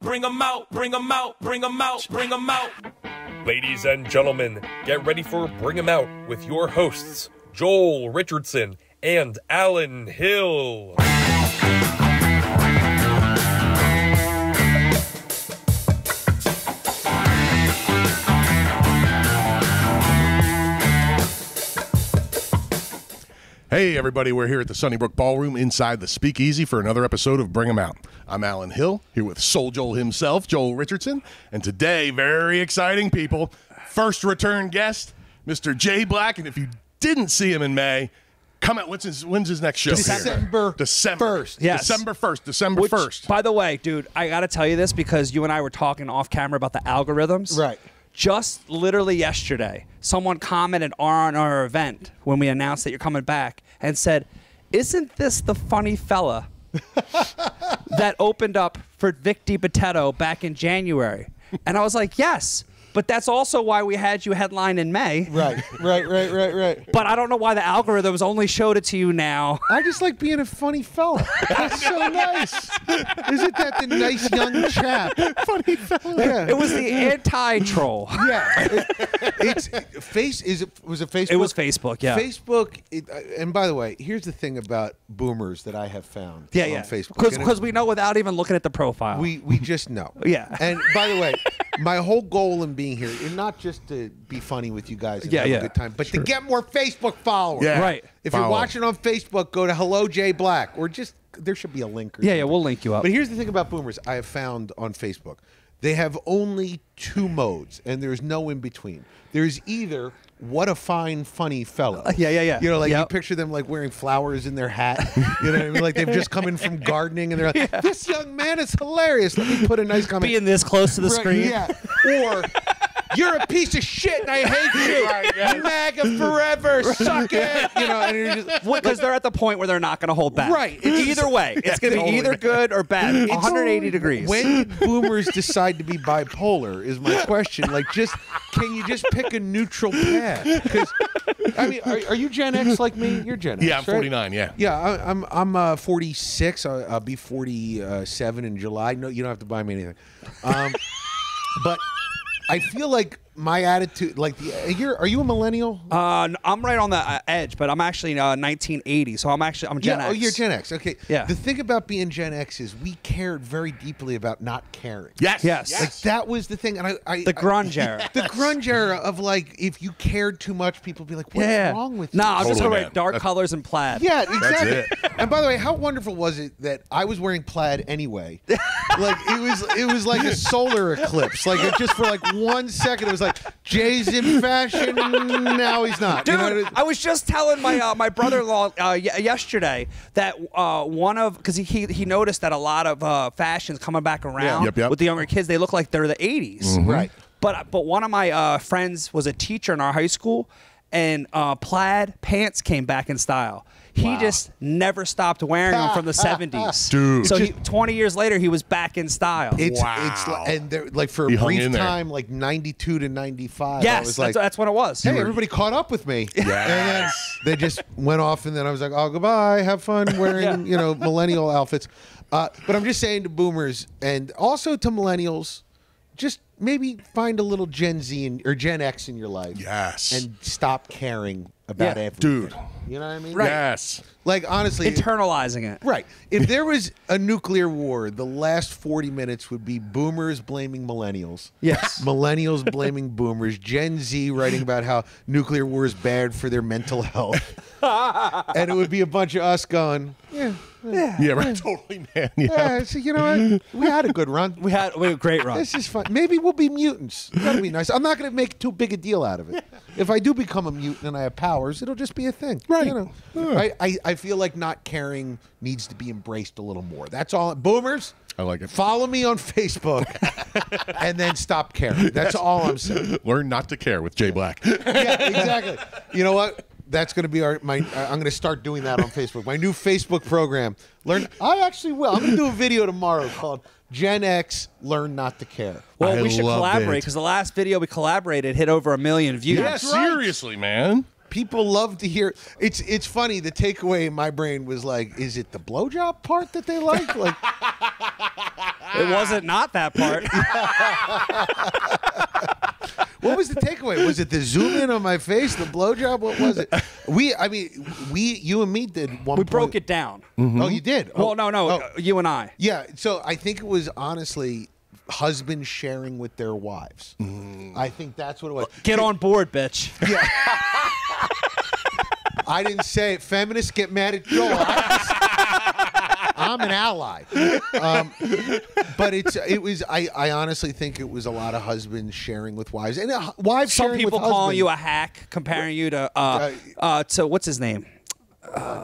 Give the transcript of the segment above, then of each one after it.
bring 'em out, bring 'em out, bring 'em out, bring 'em out. Ladies and gentlemen, get ready for Bring 'em Out with your hosts, Joel Richardson and Alan Hill. Hey everybody, we're here at the Sunnybrook Ballroom inside the Speakeasy for another episode of Bring 'em Out. I'm Alan Hill, here with Soul Joel himself, Joel Richardson, and today, very exciting people, first return guest, Mr. Jay Black, and if you didn't see him in May, come out, when's his next show? December 1st. Yes. December 1st, December Which, 1st. by the way, dude, I got to tell you this because you and I were talking off camera about the algorithms. Right. Just literally yesterday, someone commented on our event when we announced that you're coming back and said, "Isn't this the funny fella that opened up for Vic DiBitetto back in January?" And I was like, "Yes, but that's also why we had you headline in May." Right. But I don't know why the algorithms only showed it to you now. I just like being a funny fella. That's so nice. Isn't that the nice young chap? Funny fella. Yeah. It was the anti-troll. Yeah. Was it Facebook? It was Facebook, yeah. Facebook, and by the way, here's the thing about boomers that I have found on Facebook. Because we know without even looking at the profile. We just know. Yeah. And by the way, my whole goal in being here is not just to be funny with you guys and have a good time, but to get more Facebook followers. Yeah. Right. If you're watching on Facebook, go to Hello Jay Black, or just there should be a link. Or Yeah, something. we'll link you up. But here's the thing about boomers I have found on Facebook. They have only two modes, and there's no in between. There's either what a fine, funny fella. Yeah. You know, like you picture them like wearing flowers in their hat. You know what I mean? Like they've just come in from gardening, and they're like, "This young man is hilarious. Let me put a nice comment." Being this close to the screen. Yeah. Or you're a piece of shit and I hate you. MAGA forever. Suck it. You know, and you're just Because they're at the point where they're not going to hold back. Right. Either way. It's going to be either good or bad. 180 degrees. When did boomers decide to be bipolar is my question. Like, can you just pick a neutral path? Because, I mean, are you Gen X like me? You're Gen X, Yeah, I'm 49, yeah. Yeah, I'm 46. I'll be 47 in July. No, you don't have to buy me anything. But I feel like my attitude, like, are you a millennial? I'm right on the edge, but I'm actually 1980, so I'm Gen X. Oh, you're Gen X. Okay. Yeah. The thing about being Gen X is we cared very deeply about not caring. Yes. Like that was the thing, and The grunge era. The grunge era of like, if you cared too much, people would be like, "What's wrong with you?" Nah, I'm just Totally, going to man. wear dark colors and plaid. Yeah, exactly. it. And by the way, how wonderful was it that I was wearing plaid anyway? Like it was like a solar eclipse. Like it just for like 1 second, it was like Jay's in fashion. Now he's not. Dude, You know what I mean? I was just telling my brother-in-law yesterday that because he noticed that a lot of fashions coming back around Yep. with the younger kids, they look like they're the 80s. Right. But one of my friends was a teacher in our high school, and plaid pants came back in style. He just never stopped wearing them from the 70s. Dude. So 20 years later, he was back in style. It's and they're like for a He hung brief in there. time, like 92 to 95. I yes, was like, that's when it was. hey, everybody caught up with me. And then they just went off, and then I was like, oh, goodbye. Have fun wearing, millennial outfits. But I'm just saying to boomers and also to millennials, just maybe find a little Gen Z or Gen X in your life. Yes. And stop caring about everything. Dude. You know what I mean? Yes. Like, honestly. Internalizing it. Right. If there was a nuclear war, the last 40 minutes would be boomers blaming millennials. Yes. Millennials blaming boomers. Gen Z writing about how nuclear war is bad for their mental health. And it would be a bunch of us going, yeah, Right. Totally, man. yeah. So you know what? We had a good run. We had a great run. This is fun. Maybe we'll be mutants. That'll be nice. I'm not going to make too big a deal out of it. If I do become a mutant and I have powers, it'll just be a thing. Right. You know? I feel like not caring needs to be embraced a little more. That's all. Boomers, I like it. follow me on Facebook and then stop caring. That's all I'm saying. Learn not to care with Jay Black. Yeah, exactly. You know what? That's going to be I'm going to start doing that on Facebook. My new Facebook program. I actually will. I'm going to do a video tomorrow called Gen X Learn Not to Care. Well, I we should loved collaborate it. because the last video we collaborated hit over 1 million views. Yeah, That's right. seriously, man. People love to hear. It's funny. The takeaway in my brain was like, is it the blowjob part that they like? Like, It wasn't not that part. What was the takeaway? Was it the zoom in on my face, the blowjob? What was it? You and me did one. We broke it down. Oh, you did? Well, no, Oh. you and I. Yeah, so I think it was honestly husbands sharing with their wives. I think that's what it was. Get on board, bitch. I didn't say it. Feminists get mad at Joel. I'm an ally. But I honestly think it was a lot of husbands sharing with wives. And wives Some sharing people with calling husbands. you a hack, comparing you to what's his name?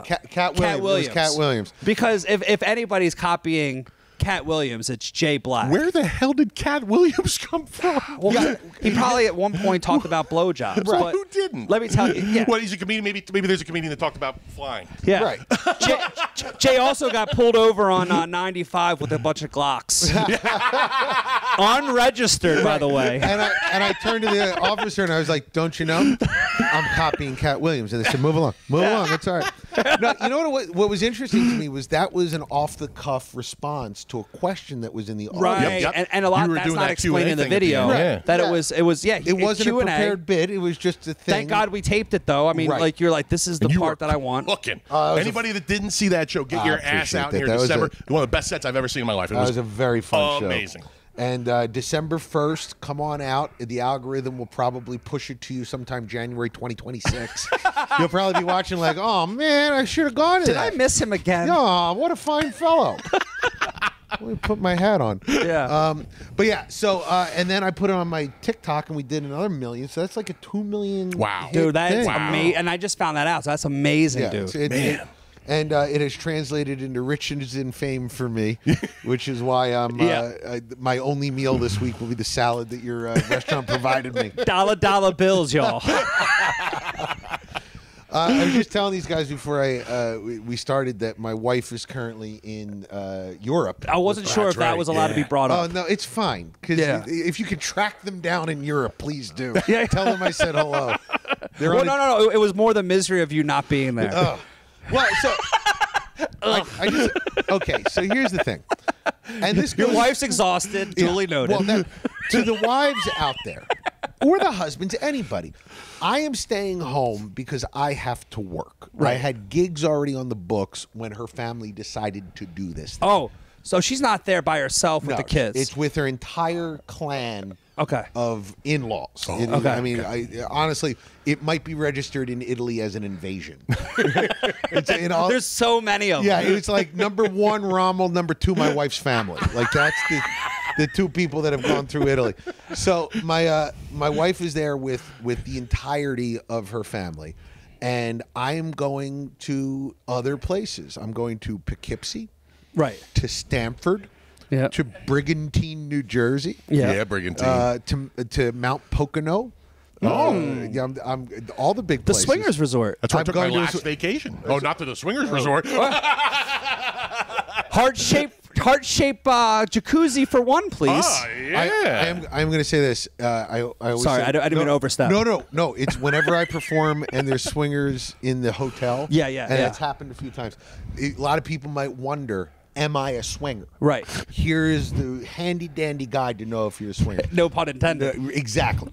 Cat Williams. It was Cat Williams. Because if anybody's copying Cat Williams, it's Jay Black. Where the hell did Cat Williams come from? Well, he probably at one point talked about blowjobs. Right. But Who didn't? Let me tell you. Yeah. What, he's a comedian? Maybe there's a comedian that talked about flying. Yeah. Right. Jay also got pulled over on 95 with a bunch of Glocks. Unregistered, by the way. And I turned to the officer and I was like, "Don't you know? I'm copying Cat Williams." And they said, "Move along, move along. It's all right." No, you know what was interesting to me was that was an off the cuff response to a question that was in the audience. Right. Yep. And a lot You were that's doing not that explained in the Q&A thing at the video. end. Yeah. That Yeah. it was It wasn't Q&A. a prepared bit. It was just a thing. Thank God we taped it though. I mean, Right. like you're like, this is the And you part were that I want. Cooking. was Anybody that didn't see that show, get I your ass appreciate out that. here That in was December. One of the best sets I've ever seen in my life. It That was a very fun show. amazing. And December 1st, come on out. The algorithm will probably push it to you sometime January 2026. You'll probably be watching like, "Oh man, I should have gone to Did that." I miss him again? Oh, what a fine fellow. Let me put my hat on. Yeah. But yeah, so and then I put it on my TikTok and we did another million. So that's like a 2 million. Wow. hit Dude, that's thing. amazing. And I just found that out. So that's amazing, Yeah, dude. it has translated into Richardson fame for me, which is why I'm my only meal this week will be the salad that your restaurant provided me. Dollar bills, y'all. I was just telling these guys before we started that my wife is currently in Europe. I wasn't sure if that was allowed to be brought Oh up. no, it's fine because Yeah. if you could track them down in Europe, please do. Yeah. Tell them I said hello. They're Well, on a- no. It was more the misery of you not being there. Well, so I just okay. So here's the thing, and this Your goes, wife's exhausted. Yeah. Duly noted. Well, to the wives out there, or the husbands, anybody, I am staying home because I have to work. I had gigs already on the books when her family decided to do this thing. Oh, so she's not there by herself with No, the kids. It's with her entire clan. Okay. Of in-laws. Okay. I mean, honestly, it might be registered in Italy as an invasion. There's so many of them. Yeah, it's like number 1, Rommel, number 2, my wife's family. Like that's the two people that have gone through Italy. So my wife is there with the entirety of her family, and I am going to other places. I'm going to Poughkeepsie, Right. to Stamford, Yeah. to Brigantine, New Jersey, Yeah, Brigantine. to Mount Pocono. Yeah, I'm all the big The places. swingers resort. That's where I I'm took my going to last vacation. Oh, not to the swingers resort. Heart-shaped jacuzzi for one, please. Oh, yeah. I'm going to say this. I always Sorry, say, I didn't mean to overstep. No. It's whenever I perform and there's swingers in the hotel. Yeah. And it's happened a few times. A lot of people might wonder, am I a swinger? Right. Here is the handy dandy guide to know if you're a swinger. No pun intended. Exactly.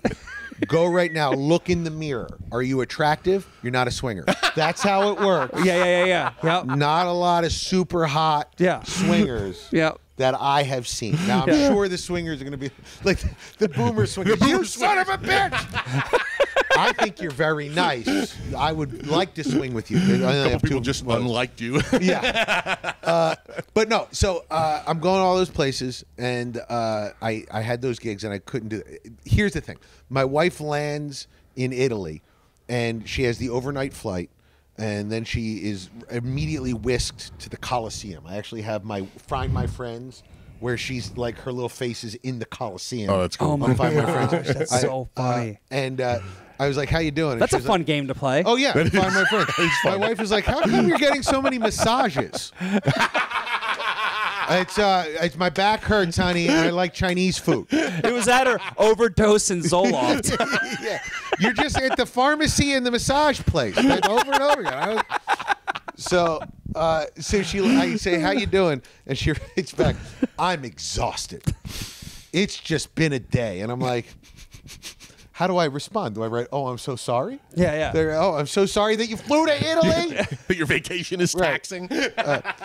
Go right now. Look in the mirror. Are you attractive? You're not a swinger. That's how it works. Yeah. Yep. Not a lot of super hot swingers. Yep. That I have seen. Now I'm sure the swingers are going to be like the boomer swingers. You son of a bitch! I think you're very nice. I would like to swing with you. I only A have couple people two just votes. unliked you. Yeah. But no, so I'm going to all those places, and I had those gigs, and I couldn't do it. Here's the thing. My wife lands in Italy, and she has the overnight flight, and then she is immediately whisked to the Coliseum. I actually have Find My Friends, where she's like her little face is in the Coliseum. Oh, that's cool. Oh my Find My gosh, Friends. that's so funny. And I was like, "How you doing?" And That's she a was fun like, game to play. Oh yeah, Find My Friends. My wife was like, "How come you're getting so many massages?" It's my back hurts, honey, and I like Chinese food. It was at her overdose in Zoloft. Yeah, you're just at the pharmacy and the massage place, like, over and over again. So So I say, "How you doing?" And she writes back, "I'm exhausted. It's just been a day." And I'm like, how do I respond? Do I write, "Oh, I'm so sorry"? Yeah. "Oh, I'm so sorry that you flew to Italy." But your vacation is Right. taxing.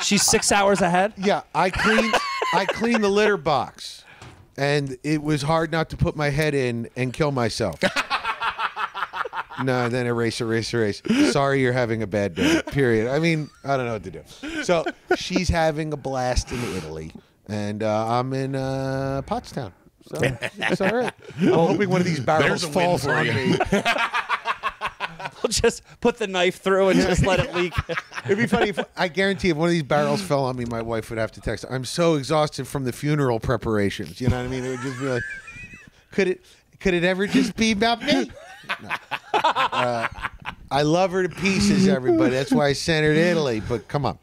She's 6 hours ahead. Yeah, I cleaned the litter box, and it was hard not to put my head in and kill myself. No, then erase. Sorry, you're having a bad day. Period. I mean, I don't know what to do. So she's having a blast in Italy, and I'm in Pottstown. So it's all right. I'm hoping one of these barrels There's a win falls for on you. me. We'll just put the knife through and just let it leak. It'd be funny if I guarantee if one of these barrels fell on me, my wife would have to text. "I'm so exhausted from the funeral preparations." You know what I mean? It would just be like, could it ever just be about me? No. I love her to pieces, everybody. That's why I sent her to Italy. But come on.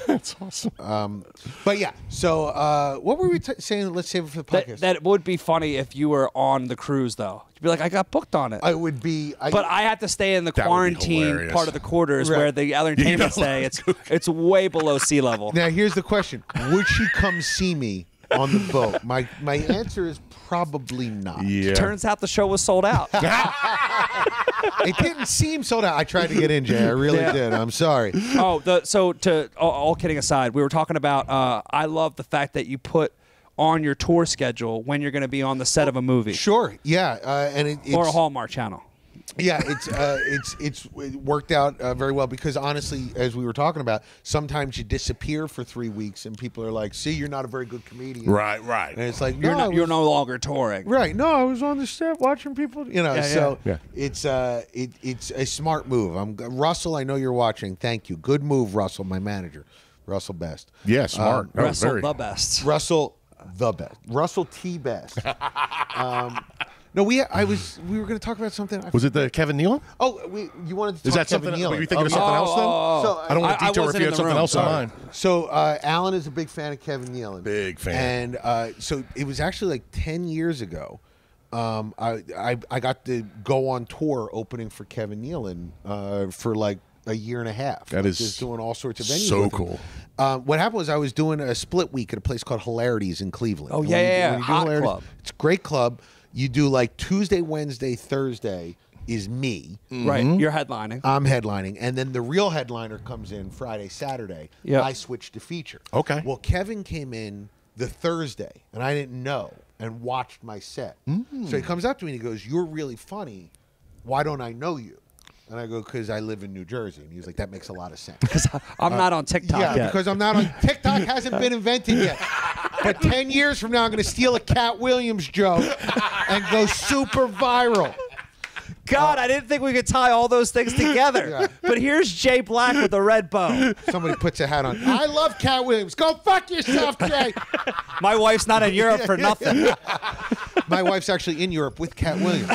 That's awesome. But yeah. So what were we saying? Let's save it for the podcast. That would be funny if you were on the cruise, though. You'd be like, I got booked on it. I would be. But I have to stay in the That would be quarantine hilarious. part of the quarters Right. where the entertainment stay. It's way below sea level. Now here's the question: would she come see me on the boat? My answer is probably not. Yeah. Turns out the show was sold out. It didn't seem sold out. I tried to get in, Jay. I really did. I'm sorry. All kidding aside, we were talking about. I love the fact that you put on your tour schedule when you're going to be on the set of a movie Sure. Yeah. And it's or a Hallmark channel. Yeah, it worked out very well because honestly, as we were talking about, sometimes you disappear for 3 weeks and people are like, "See, you're not a very good comedian." Right. And it's like, You're no longer touring. right. No, I was on the set watching people. You know, Yeah, so yeah. it's a smart move. Russell, I know you're watching. Thank you. Good move, Russell, my manager, Russell Best. Yeah, smart. That was Wrestle very- the best. Russell the best. Russell T Best. No, we were going to talk about something. Was it the Kevin Nealon? You wanted to talk Is that Kevin something? Nealon. Were you thinking of Oh, something yeah. else then? So I don't want to I detour if wasn't you in had the something room. else in Sorry. mind. So Alan is a big fan of Kevin Nealon. Big fan. And so it was actually like 10 years ago. I got to go on tour opening for Kevin Nealon for like a year and a half. That is just doing all sorts of venues. so with him. cool. What happened was I was doing a split week at a place called Hilarities in Cleveland. Oh, And yeah. when you do Hot Hilarities, club. it's a great club. You do like Tuesday, Wednesday, Thursday is me. Right. You're headlining. I'm headlining, and then the real headliner comes in Friday, Saturday. Yeah. I switch to feature. Okay. Well, Kevin came in the Thursday, and I didn't know, and watched my set. So he comes up to me and he goes, "You're really funny. Why don't I know you?" And I go, "Because I live in New Jersey." And he was like, "That makes a lot of sense." I'm not on TikTok Yeah, yet. because I'm not on TikTok. Hasn't been invented yet. But 10 years from now, I'm going to steal a Cat Williams joke and go super viral. God, I didn't think we could tie all those things together. Yeah. But here's Jay Black with a red bow. Somebody puts a hat on. I love Cat Williams. Go fuck yourself, Jay. My wife's not in Europe for nothing. My wife's actually in Europe with Cat Williams.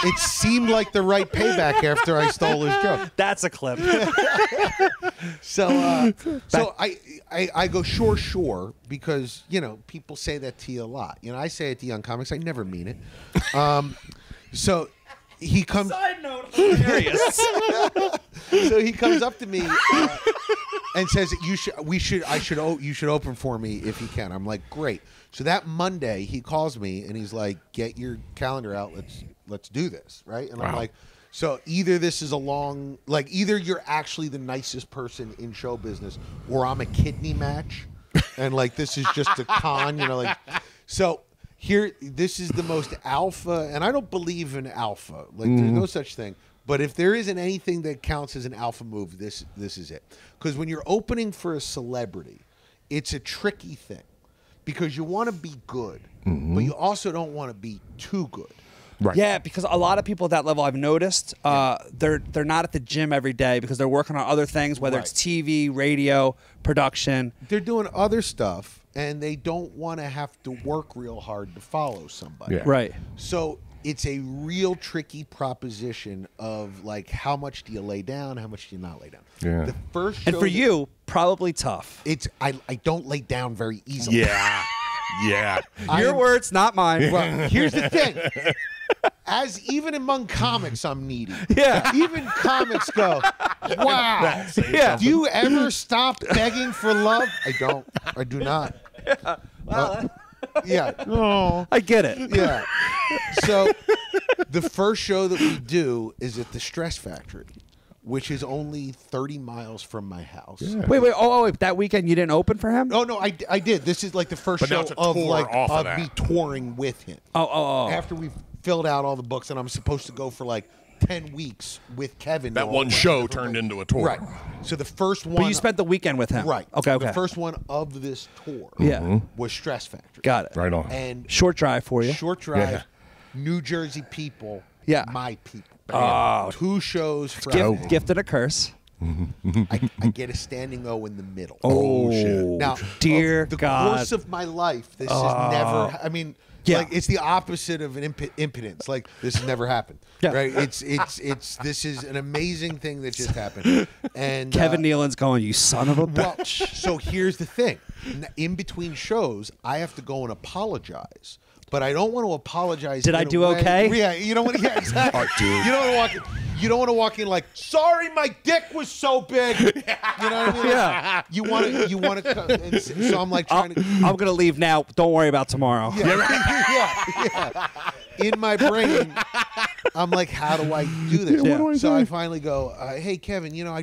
It seemed like the right payback after I stole his joke. That's a clip. So I go sure because people say that to you a lot. I say it to young comics. I never mean it. So he comes. Side note, hilarious. So he comes up to me and says, you should open for me if you can. I'm like, great. So that Monday he calls me and he's like, get your calendar out. Let's do this, right? And I'm Wow. like, so either this is either you're actually the nicest person in show business, or I'm a kidney match, and this is just a con, So here, this is the most alpha, and I don't believe in alpha. There's no such thing. But if there isn't anything that counts as an alpha move, this is it. Because when you're opening for a celebrity, it's a tricky thing. Because you want to be good, but you also don't want to be too good. Right. Yeah, because a lot of people at that level I've noticed, they're not at the gym every day because they're working on other things, whether it's TV, radio, production. They're doing other stuff, and they don't want to have to work real hard to follow somebody. Yeah. Right. So it's a real tricky proposition of how much do you lay down, how much do you not lay down. Yeah. The first show And for you, probably tough. I don't lay down very easily. Yeah. Yeah. Your words, not mine. Well, here's the thing. as even among comics, I'm needy. Yeah. Even comics go, wow. Yeah. Do you ever stop begging for love? I don't. I do not. Yeah. Oh. I get it. Yeah. So the first show that we do is at the Stress Factory, which is only 30 miles from my house. Yeah. Wait. Wait. That weekend you didn't open for him? Oh no, I did. This is like the first But now show it's a of tour like off of of that. me touring with him. Oh. After we filled out all the books, and I'm supposed to go for like 10 weeks with Kevin. That one show turned into a tour. Right. So the first one. But you spent the weekend with him. Right. Okay. The first one of this tour. Yeah. Was Stress Factory. Got it. Right on. And Short drive for you. short drive, Yeah. New Jersey people. Yeah. My people. Oh. 2 shows Friday. Gift and a curse. I get a standing O in the middle. Oh, shit. Now, Dear of the God. course of my life, this has never. I mean, Yeah. like it's the opposite of an impotence. Like this has never happened. Yeah. Right? It's this is an amazing thing that just happened. And Kevin Nealon's going, you son of a well, bitch. so here's the thing: in between shows, I have to go and apologize. But I don't want to apologize. Did in I a do way- okay? Yeah, you don't want to. Yeah, exactly. Oh, dude. You don't want to walk. You don't want to walk in like, sorry, my dick was so big. You know what I mean? Yeah. You want to. You want to. So I'm like trying to. I'm going to leave now. Don't worry about tomorrow. Yeah. In my brain, I'm like, how do I do this? Yeah. What do I So do? I finally go, hey, Kevin, I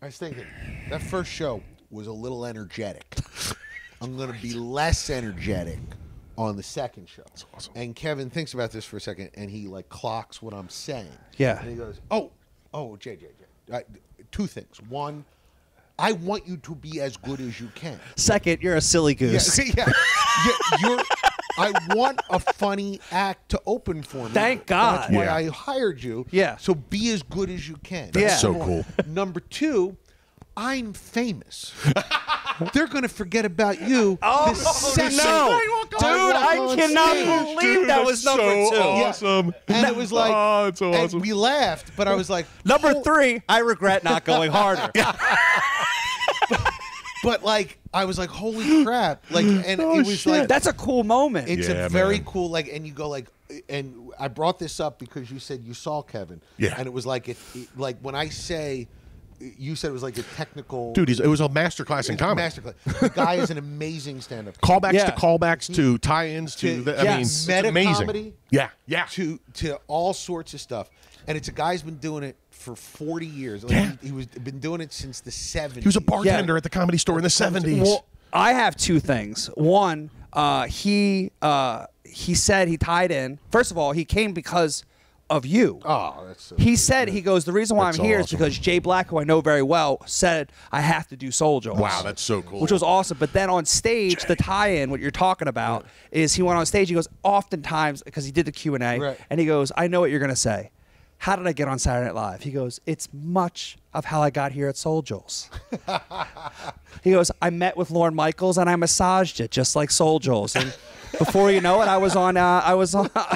was thinking that first show was a little energetic. I'm going to be less energetic on the second show. That's awesome. And Kevin thinks about this for a second, and he like clocks what I'm saying. Yeah. And he goes, JJ. 2 things. One, I want you to be as good as you can. Second, you're a silly goose. I want a funny act to open for me. Thank God. That's why Yeah. I hired you. Yeah. So be as good as you can. Yeah. So cool. Number 2, I'm famous. They're going to forget about you. Oh, the second no. walk Dude, I on cannot stage. believe that was number 2. Awesome. And it was like, Oh, it's so and awesome. we laughed, but I was like, Number oh, 3, I regret not going harder. But like, I was like, holy crap! Like, and Oh, it was shit. like, That's a cool moment. it's Yeah, a very man. cool like, and you go like, and I brought this up because you said you saw Kevin, Yeah. and it was like like when I say, you said it was like a technical Dude, it was a masterclass in comedy. masterclass. The guy is an amazing stand-up. Callbacks Yeah. to callbacks to tie-ins to, I mean, it's meta amazing. comedy. Yeah. to all sorts of stuff, and it's a guy who's been doing it for 40 years. Like, Yeah. he was been doing it since the 70s. He was a bartender at the Comedy Store in the 70s. Well, I have 2 things. One, he said he tied in. First of all, he came because of you. Oh, that's so He said, he goes, the reason why That's I'm so here is awesome. because Jay Black, who I know very well, said I have to do Soul Jones. Wow, that's so cool. Which was awesome. But then on stage, the tie-in, what you're talking about, is he went on stage, he goes, oftentimes, because he did the Q&A, Right. and he goes, I know what you're going to say. How did I get on Saturday Night Live? He goes, it's much of how I got here at Soul Joel's. He goes, I met with Lorne Michaels and I massaged it just like Soul Joel's. And before you know it, I was on NBC,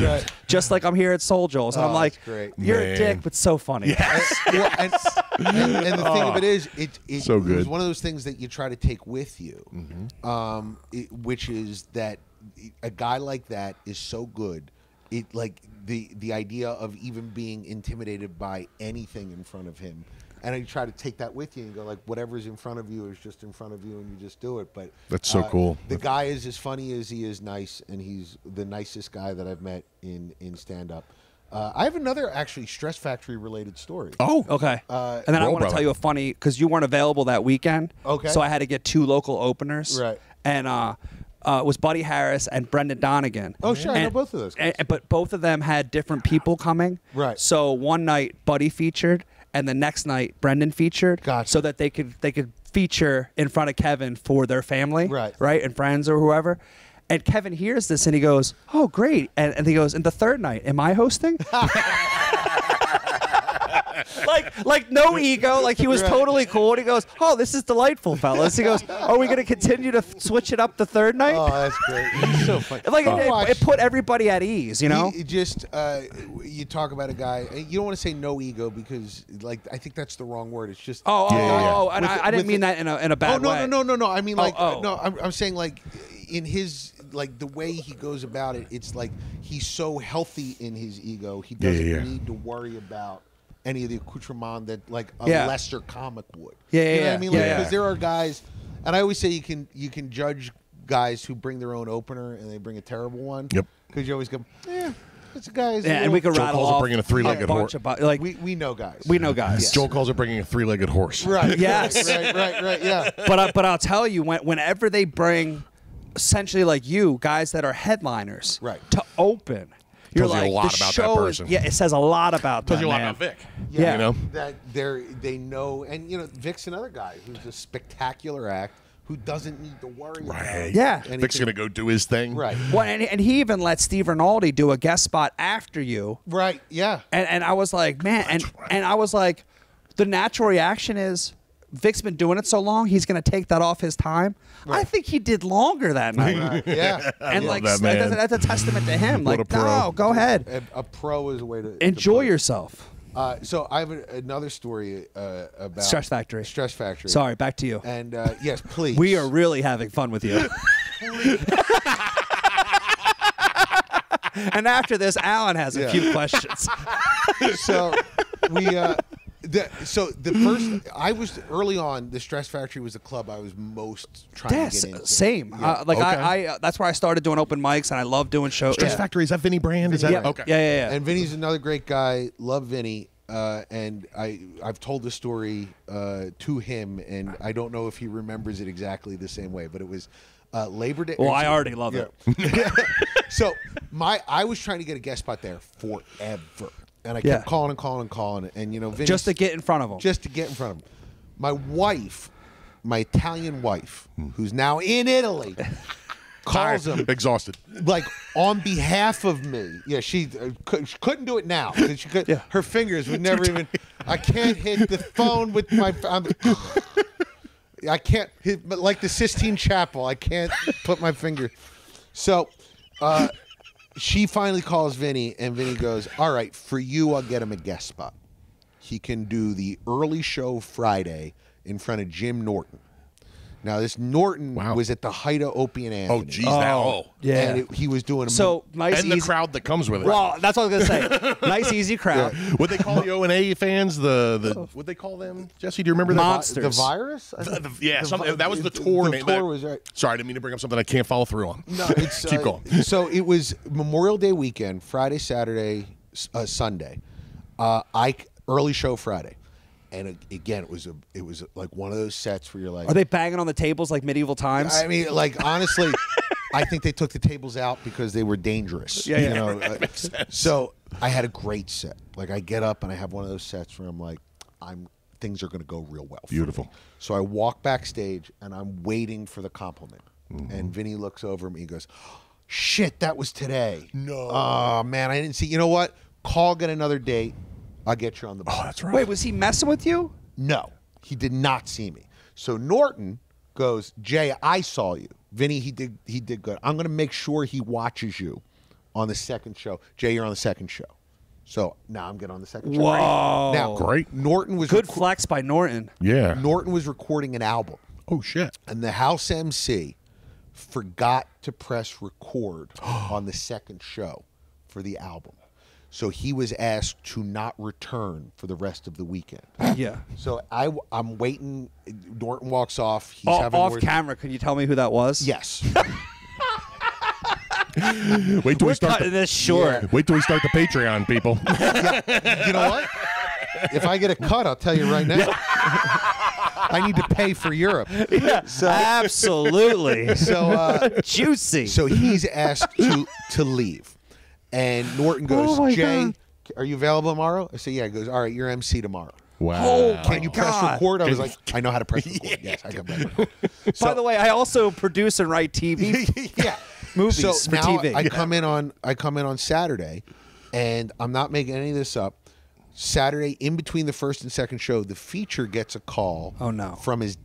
Right. just like I'm here at Soul Joel's. And I'm Oh, like, that's great. you're Man. a dick, but so funny. Well, and the thing of it is, it So was good. one of those things that you try to take with you, which is that a guy like that is so good. It like the idea of even being intimidated by anything in front of him, and you try to take that with you and go like, whatever's in front of you is just in front of you, and you just do it. But That's so cool. The guy is as funny as he is nice, and he's the nicest guy that I've met in stand up. I have another actually Stress Factory related story. Oh, Okay. and then I roll, want to brother. tell you a funny, because you weren't available that weekend. Okay. So I had to get 2 local openers. Right. And it was Buddy Harris and Brendan Donegan. Oh, sure, I know And- both of those guys. But both of them had different people coming. Right. So one night Buddy featured, and the next night Brendan featured. Gotcha. So that they could feature in front of Kevin for their family. Right. Right, and friends or whoever. And Kevin hears this and he goes, "Oh, great!" And he goes, "And the third night, am I hosting?" like no ego, like he was totally cool. And he goes, "Oh, this is delightful, fellas." He goes, "Are we going to continue to switch it up the third night?" Oh, that's great. He's so funny. Like Watch. it put everybody at ease, you know. He just you talk about a guy. You don't want to say no ego because, like, I think that's the wrong word. It's just And With- I didn't with mean the- that in a bad oh no way. no. I mean like Oh. no. I'm saying like in his like the way he goes about it, it's like he's so healthy in his ego. He doesn't need to worry about any of the accoutrement that like a lesser comic would. You know what I mean? Because there are guys, and I always say you can judge guys who bring their own opener and they bring a terrible one. Yep. Because you always go, it's a guy's. Yeah, and we could rattle off bringing a three-legged horse. Like we know guys. We know guys. Yes. Joel calls it bringing a three-legged horse. Right. Yes. Right. Yeah. But I'll tell you, whenever they bring essentially like you guys that are headliners to open, you're Tells you like a lot the about show that person. it says a lot about Tells them, you a lot man. about Vic. Yeah. You know? That they know, and Vic's another guy who's a spectacular act who doesn't need to worry about Right. Yeah. anything. Vic's gonna go do his thing. Right. Well, and he even let Steve Rinaldi do a guest spot after you. Right. Yeah. And I was like, man, and I was like, the natural reaction is Vic's been doing it so long, he's going to take that off his time. I think he did longer that night. Right. Yeah. And love like that, man. that's a testament to him. What Like, a pro. no, go ahead, A pro is a way to enjoy put it. yourself. So I have another story about Stress Factory. Stress Factory. Sorry, back to you. And yes, please. We are really having fun with you. And after this, Alan has a few questions. So we. The first I was early on. The Stress Factory was the club I was most trying to get into. Same. Yeah. I that's where I started doing open mics, and I love doing shows. Stress Factory, is that Vinny Brand? Is that Yeah. okay? Yeah. And Vinny's another great guy. Love Vinny. And I've told the story to him, and I don't know if he remembers it exactly the same way, but it was Labor Day. Well, I already love it. So I was trying to get a guest spot there forever, and I kept calling, and Vinny, Just to get in front of him. just to get in front of him. My wife, my Italian wife, who's now in Italy, calls him Exhausted. like on behalf of me. Yeah, she couldn't do it now. 'Cause she could, her fingers would never even. I can't hit the phone with my. I can't hit, but like the Sistine Chapel, I can't put my finger. So, she finally calls Vinny, and Vinny goes, "All right, for you, I'll get him a guest spot. He can do the early show Friday in front of Jim Norton." Now, this Norton was at the height of Opie and Anthony. Oh, geez, now. Yeah. And he was doing So nice, And the easy. crowd that comes with it. Well, that's what I was gonna say. Nice, easy crowd. What they call the O&A fans? The what they call them? Jesse, do you remember that? Monsters. The virus? Yeah, that was the tour name. The tour was right. Sorry, I didn't mean to bring up something I can't follow through on. No, it's Keep going. So it was Memorial Day weekend, Friday, Saturday, Sunday. Early show Friday, and again, it was like one of those sets where you're like, Are they banging on the tables like medieval times? I mean, like honestly, I think they took the tables out because they were dangerous. Yeah. You know? So I had a great set. Like I get up and I have one of those sets where I'm like, things are going to go real well. for me. Beautiful. So I walk backstage and I'm waiting for the compliment, and Vinny looks over at me and goes, "Shit, that was today." No. Oh man, I didn't see. You know what? Get another date. I'll get you on the bus. Oh, that's right. Wait, was he messing with you? No, he did not see me. So Norton goes, "Jay, I saw you. Vinny, he did good. I'm going to make sure he watches you on the second show. Jay, you're on the second show." So now I'm getting on the second show. Whoa. Now, Great. Norton was Good flex by Norton. Yeah. Norton was recording an album, Oh, shit. and the house MC forgot to press record on the second show for the album. So he was asked to not return for the rest of the weekend. Yeah. So I'm waiting. Norton walks off. He's Off having words- camera, can you tell me who that was? Yes. Wait till We're we start. cutting this short. Wait till we start the Patreon, people. You know what? If I get a cut, I'll tell you right now. I need to pay for Europe. Yeah, absolutely. So Juicy. so he's asked to leave, and Norton goes, Oh my "Jay, God. are you available tomorrow?" I say, "Yeah." He goes, "All right, you're MC tomorrow." Wow. Can you press God. record? I was like, "I know how to press record." Yes, I can press record. By the way, I also produce and write TV Yeah. movies So for now TV. I come in on Saturday, and I'm not making any of this up. Saturday, in between the first and second show, the feature gets a call. Oh, no. From his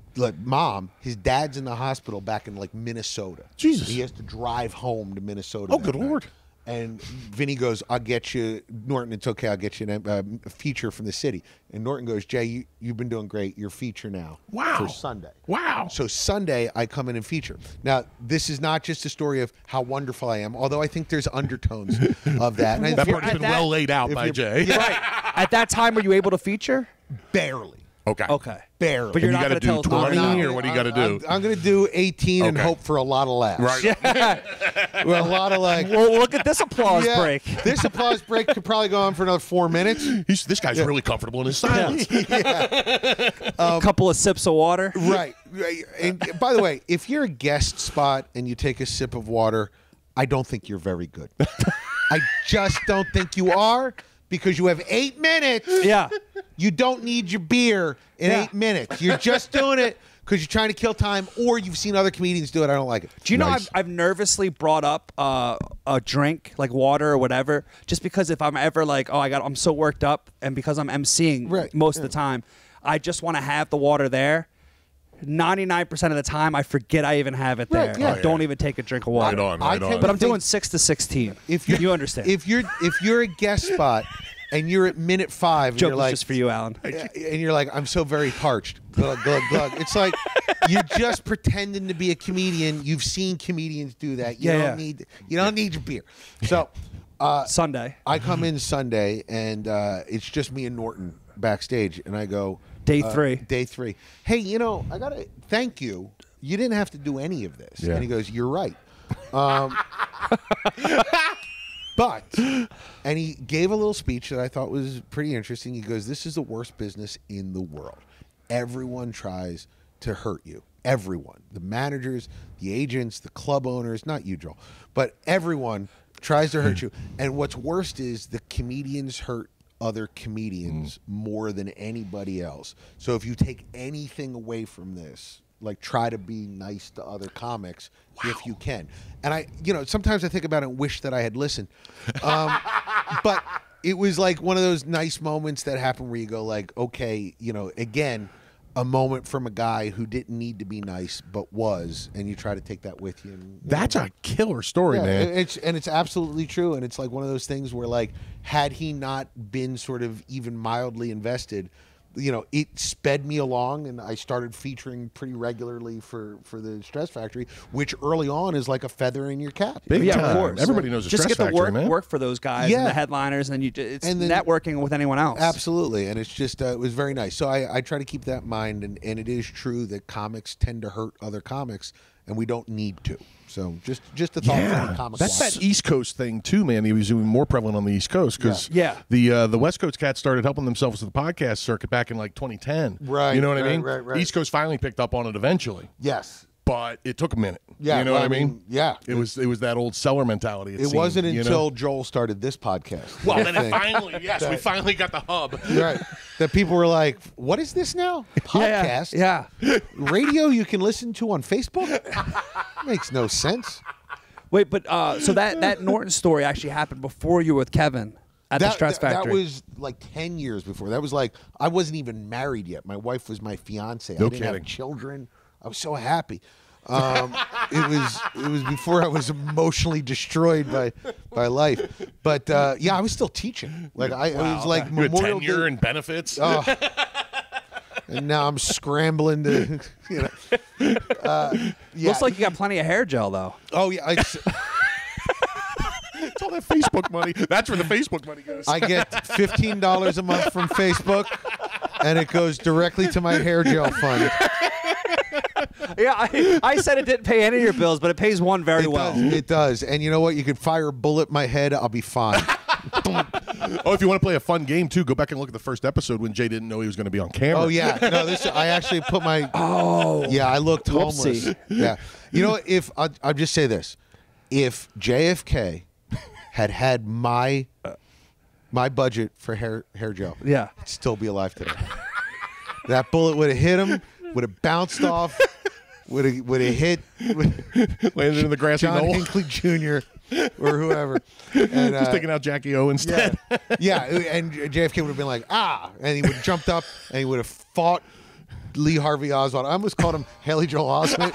mom. His dad's in the hospital back in like Minnesota. Jesus. He has to drive home to Minnesota. Oh, that good night. Lord. And Vinny goes, I'll get you, Norton, it's okay, I'll get you a feature from the city. And Norton goes, Jay, you've been doing great. Your feature now for Sunday. Wow. So Sunday, I come in and feature. Now, this is not just a story of how wonderful I am, although I think there's undertones of that. And That part's been well laid out by Jay. Yeah, Right. At that time, were you able to feature? Barely. Okay. Okay. Barely. But you're And not you going gotta to do tell us 20 or what do you got to do? I'm going to do 18 and Okay. hope for a lot of laughs. Right. Well, a lot of like. Well, look at this applause Yeah, break. This applause break could probably go on for another 4 minutes. This guy's really comfortable in his silence. A couple of sips of water. Right. And by the way, if you're a guest spot and you take a sip of water, I don't think you're very good. I just don't think you are, because you have 8 minutes. Yeah. You don't need your beer in Yeah. 8 minutes. You're just doing it because you're trying to kill time, or you've seen other comedians do it. I don't like it. Do you know Nice. I've nervously brought up a drink like water or whatever, just because if I'm ever like, oh, I'm so worked up, and because I'm emceeing Right, most of the time, I just want to have the water there. 99% of the time, I forget I even have it there. Right, yeah. I don't even take a drink of water. Right on, I right tend on. But I'm think- doing 6 to 16. If you understand. If you're a guest spot and you're at minute 5, and Joke you're was like, just for you, Alan. and you're like, I'm so very parched. Glug, glug, glug. It's like you're just pretending to be a comedian. You've seen comedians do that. You Yeah, don't yeah. need your beer. So Sunday. I come in Sunday and it's just me and Norton backstage, and I go, Day 3. Day 3. Hey, I gotta thank you. You didn't have to do any of this. Yeah. And he goes, you're right. But, and he gave a little speech that I thought was pretty interesting. He goes, this is the worst business in the world. Everyone tries to hurt you. Everyone. The managers, the agents, the club owners, not you, Joel, but everyone tries to hurt you. And what's worst is the comedians hurt other comedians more than anybody else. So if you take anything away from this, like, try to be nice to other comics if you can. And I, sometimes I think about it and wish that I had listened. But it was like one of those nice moments that happen where you go like, okay, again, a moment from a guy who didn't need to be nice but was, and you try to take that with you. And, That's a killer story, yeah, man. it's absolutely true, and it's like one of those things where, like, had he not been sort of even mildly invested, it sped me along, and I started featuring pretty regularly for the Stress Factory, which early on is like a feather in your cap. Big Yeah, time. of course. Everybody knows the Just to Stress get the Factory, man. work for those guys Yeah. and the headliners, and it's And then- networking with anyone else. Absolutely, and it's just it was very nice. So I try to keep that in mind, and it is true that comics tend to hurt other comics, and we don't need to. So just a thought from the comic. That's watch. that East Coast thing too, man. He was even more prevalent on the East Coast because Yeah. the West Coast cats started helping themselves with the podcast circuit back in like 2010. Right, You know what I right, mean? right. East Coast finally picked up on it eventually, Yes. but it took a minute. Yeah, You know well, what I mean? yeah. It was that old seller mentality. It wasn't until Joel started this podcast. Well, then that it finally, yes, we finally got the hub. right. That people were like, "What is this now? Podcast? Yeah. Radio you can listen to on Facebook? Makes no sense." Wait, but so that Norton story actually happened before you were with Kevin at the Stress Factory. That was like 10 years before. That was like, I wasn't even married yet. My wife was my fiance. No I didn't kidding. have children. I was so happy. It was before I was emotionally destroyed by life. But yeah, I was still teaching. Like it was like You had Memorial tenure Day. and benefits. And now I'm scrambling to, yeah. Looks like you got plenty of hair gel though. Oh yeah, It's all that Facebook money. That's where the Facebook money goes. I get $15 a month from Facebook, and it goes directly to my hair gel fund. Yeah, I said it didn't pay any of your bills, but it pays one very well. It does. And you know what? You could fire a bullet in my head. I'll be fine. Oh, if you want to play a fun game too, go back and look at the first episode when Jay didn't know he was going to be on camera. Oh yeah. No, I actually put my. Oh. Yeah, I looked homeless. Whoopsie. Yeah. You know, if I'll just say this, if JFK had my budget for hair gel, Yeah. I'd still be alive today. That bullet would have hit him. Would have bounced off. Would have hit. Landed in the grassy John knoll. Hinckley Jr. or whoever. And, Just taking out Jackie O instead. yeah, and JFK would have been like, and he would have jumped up and he would have fought Lee Harvey Oswald. I almost called him Haley Joel Osment.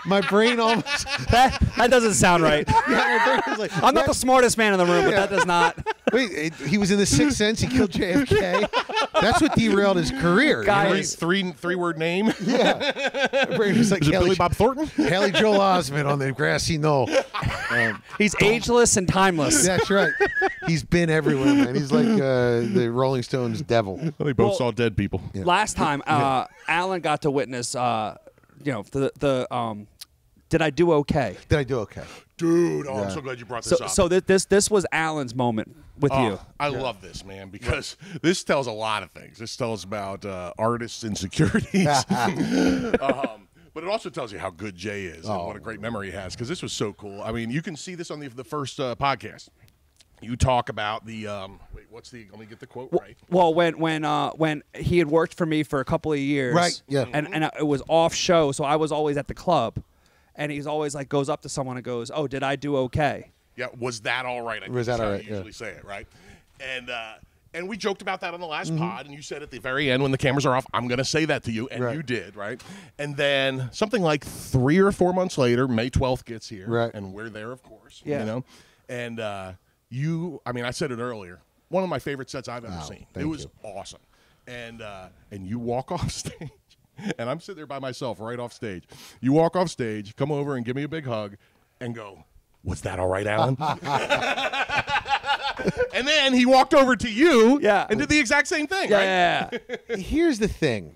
My brain almost. That doesn't sound right. Yeah, my brain was like, I'm not the smartest man in the room, but Yeah. that does not. Wait, he was in The Sixth Sense. He killed JFK. That's what derailed his career. you know? Guys. Three-word name. Yeah. My brain was like Is it Haley, Billy Bob Thornton? Haley Joel Osment on the grassy knoll. He's ageless and timeless. That's right. He's been everywhere, man. He's like the Rolling Stones devil. Well, they both saw dead people. Last time, Alan got to witness, the Did I Do Okay? Did I do okay? Dude, I'm so glad you brought this up. So this was Alan's moment with you. I love this, man, because this tells a lot of things. This tells about artists' insecurities. But it also tells you how good Jay is and what a great memory he has, because this was so cool. I mean, you can see this on the first podcast. You talk about the let me get the quote right. Well, when he had worked for me for a couple of years, Right, yeah. and it was off show, so I was always at the club, and he's always like goes up to someone and goes, "Oh, did I do okay?" Yeah, was that all right? I think Was that that's how all right? you usually say it, right? And we joked about that on the last pod, and you said at the very end when the cameras are off, I'm going to say that to you, and Right. you did, right? And then something like 3 or 4 months later, May 12th gets here, Right. and we're there, of course, Yeah. you know? And I said it earlier, one of my favorite sets I've ever seen. It thank was you. awesome. And you walk off stage, and I'm sitting there by myself right off stage. You walk off stage, come over and give me a big hug, and go, "Was that all right, Alan?" And then he walked over to you and did the exact same thing, right? Yeah. Here's the thing.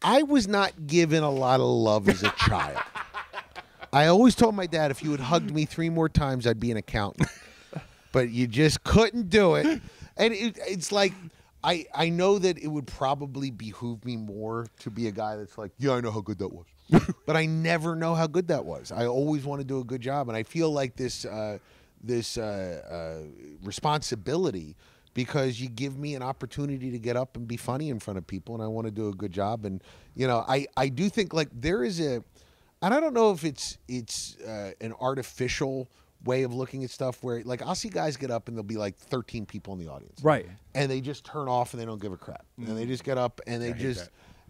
I was not given a lot of love as a child. I always told my dad if you had hugged me 3 more times, I'd be an accountant. But you just couldn't do it. And it's like, I know that it would probably behoove me more to be a guy that's like, yeah, I know how good that was. But I never know how good that was. I always want to do a good job. And I feel like this responsibility, because you give me an opportunity to get up and be funny in front of people, and I want to do a good job. And, you know, I do think like there is and I don't know if it's an artificial way of looking at stuff where, like, I'll see guys get up and there'll be like 13 people in the audience. Right. And they just turn off and they don't give a crap. And they just get up and they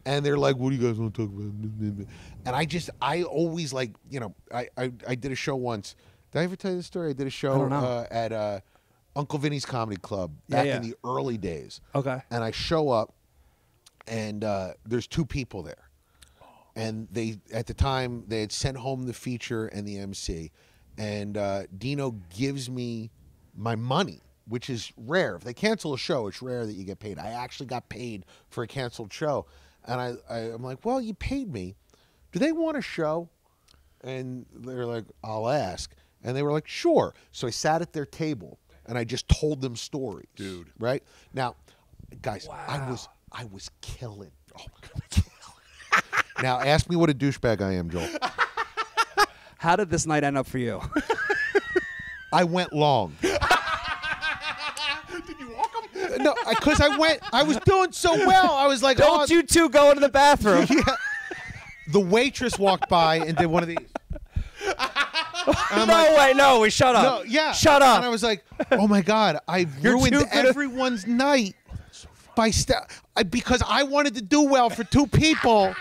and they're like, what do you guys want to talk about? And I always like, you know, I did a show once. Did I ever tell you the story? I did a show at Uncle Vinny's Comedy Club back in the early days. Okay. And I show up and there's 2 people there. And at the time, they had sent home the feature and the MC. And Dino gives me my money, which is rare. If they cancel a show, it's rare that you get paid. I actually got paid for a canceled show. And I'm like, well, you paid me. Do they want a show? And they're like, I'll ask. And they were like, sure. So I sat at their table and I just told them stories. Dude. Right? Now, guys, I was killing. Oh, my God. Now, ask me what a douchebag I am, Joel. How did this night end up for you? I went long. Did you walk him? No, because I was doing so well. I was like, Don't you two go into the bathroom? Yeah. The waitress walked by and did one of these. No, we shut up. No, yeah. Shut up. And I was like, oh my God, I've You're ruined too good at- everyone's night by because I wanted to do well for 2 people.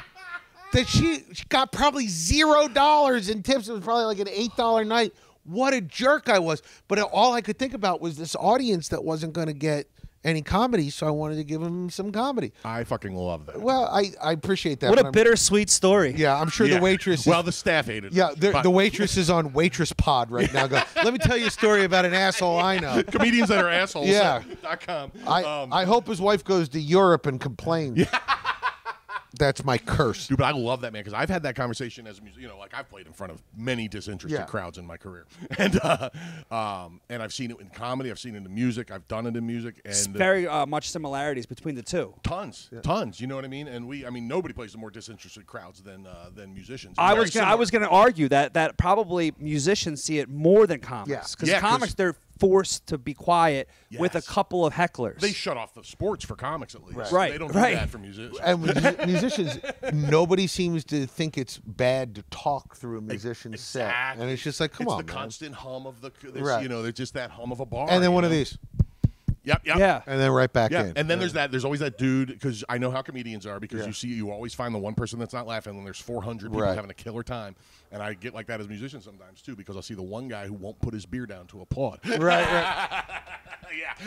That she got probably $0 in tips. It was probably like an $8 night. What a jerk I was. But all I could think about was this audience that wasn't going to get any comedy, so I wanted to give them some comedy. I fucking love that. Well, I appreciate that. What but a bittersweet story. Yeah, I'm sure the waitress. Well, the staff hated it. Yeah, but the waitress is on Waitress Pod right now. Let me tell you a story about an asshole I know. comedians that are assholes. Yeah. .com. I hope his wife goes to Europe and complains. That's my curse. Dude, but I love that, man, because I've had that conversation as a musician. You know, like I've played in front of many disinterested crowds in my career, and I've seen it in comedy, I've seen it in music, I've done it in music, and Very much similarities between the two. tons. You know what I mean? And nobody plays the more disinterested crowds than musicians. I Very was similar. going to argue that probably musicians see it more than comics, because Yeah, 'cause- comics they're forced to be quiet with a Yes. couple of hecklers. They shut off the sports for comics at least. Right. They don't Right. do that for musicians. And with musicians, nobody seems to think it's bad to talk through a musician's set, and it's just like, come it's on, the man. constant hum of the, Right. you know, there's just that hum of a bar. And then you one of know? these. Yep. Yeah. and then right back Yeah, in. and then there's always that dude, because I know how comedians are, because you always find the one person that's not laughing when there's 400 people Right. having a killer time, and I get like that as a musician sometimes too, because I'll see the one guy who won't put his beer down to applaud. right.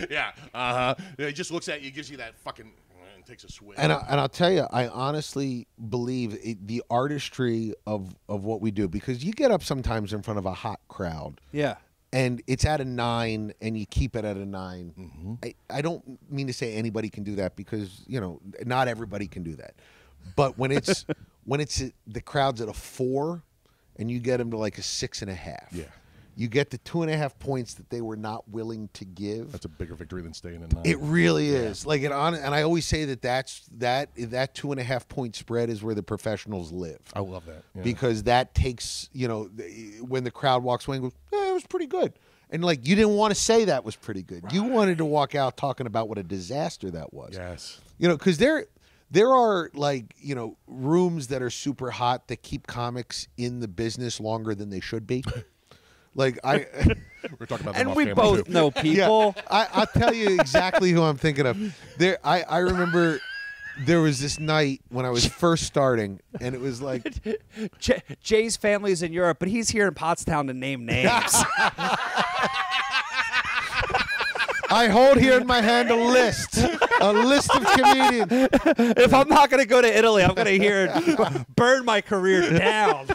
Yeah. He just looks at you, gives you that fucking, and takes a swig. And I'll tell you, I honestly believe the artistry of what we do, because you get up sometimes in front of a hot crowd. Yeah. And it's at a 9, and you keep it at a 9. I don't mean to say anybody can do that, because not everybody can do that. But when it's the crowd's at a 4, and you get them to like a 6.5. Yeah. You get the 2.5 points that they were not willing to give. That's a bigger victory than staying in 9. It really is. Like and I always say that 2.5 point spread is where the professionals live. I love that. Yeah. Because that takes, when the crowd walks away and goes, it was pretty good. And like, you didn't want to say that was pretty good. Right. You wanted to walk out talking about what a disaster that was. Yes. Because there are like, rooms that are super hot that keep comics in the business longer than they should be. Like we're talking about them And off we camera, both too. know people. Yeah, I'll tell you exactly who I'm thinking of. I remember there was this night when I was first starting, and it was like Jay's family's in Europe, but he's here in Pottstown to name names. I hold here in my hand a list of comedians. If I'm not going to go to Italy, I'm going to hear burn my career down.